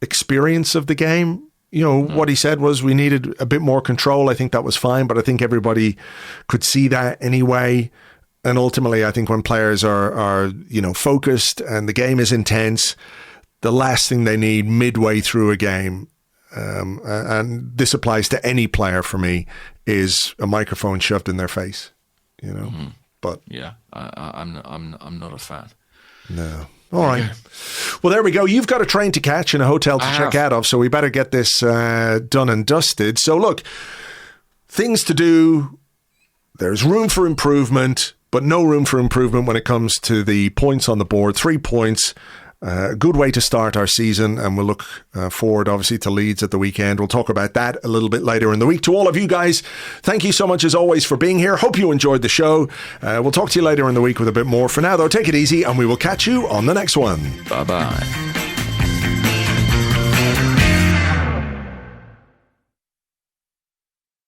S1: experience of the game. What he said was we needed a bit more control. I think that was fine, but I think everybody could see that anyway. And ultimately, I think when players are focused and the game is intense, the last thing they need midway through a game, and this applies to any player for me, is a microphone shoved in their face. But
S2: I'm not a fan.
S1: No. All right. Well, there we go. You've got a train to catch and a hotel to check out of, so we better get this done and dusted. So look, things to do. There's room for improvement, but no room for improvement when it comes to the points on the board. 3 points. A good way to start our season, and we'll look forward, obviously, to Leeds at the weekend. We'll talk about that a little bit later in the week. To all of you guys, thank you so much, as always, for being here. Hope you enjoyed the show. We'll talk to you later in the week with a bit more. For now, though, take it easy, and we will catch you on the next one.
S2: Bye-bye.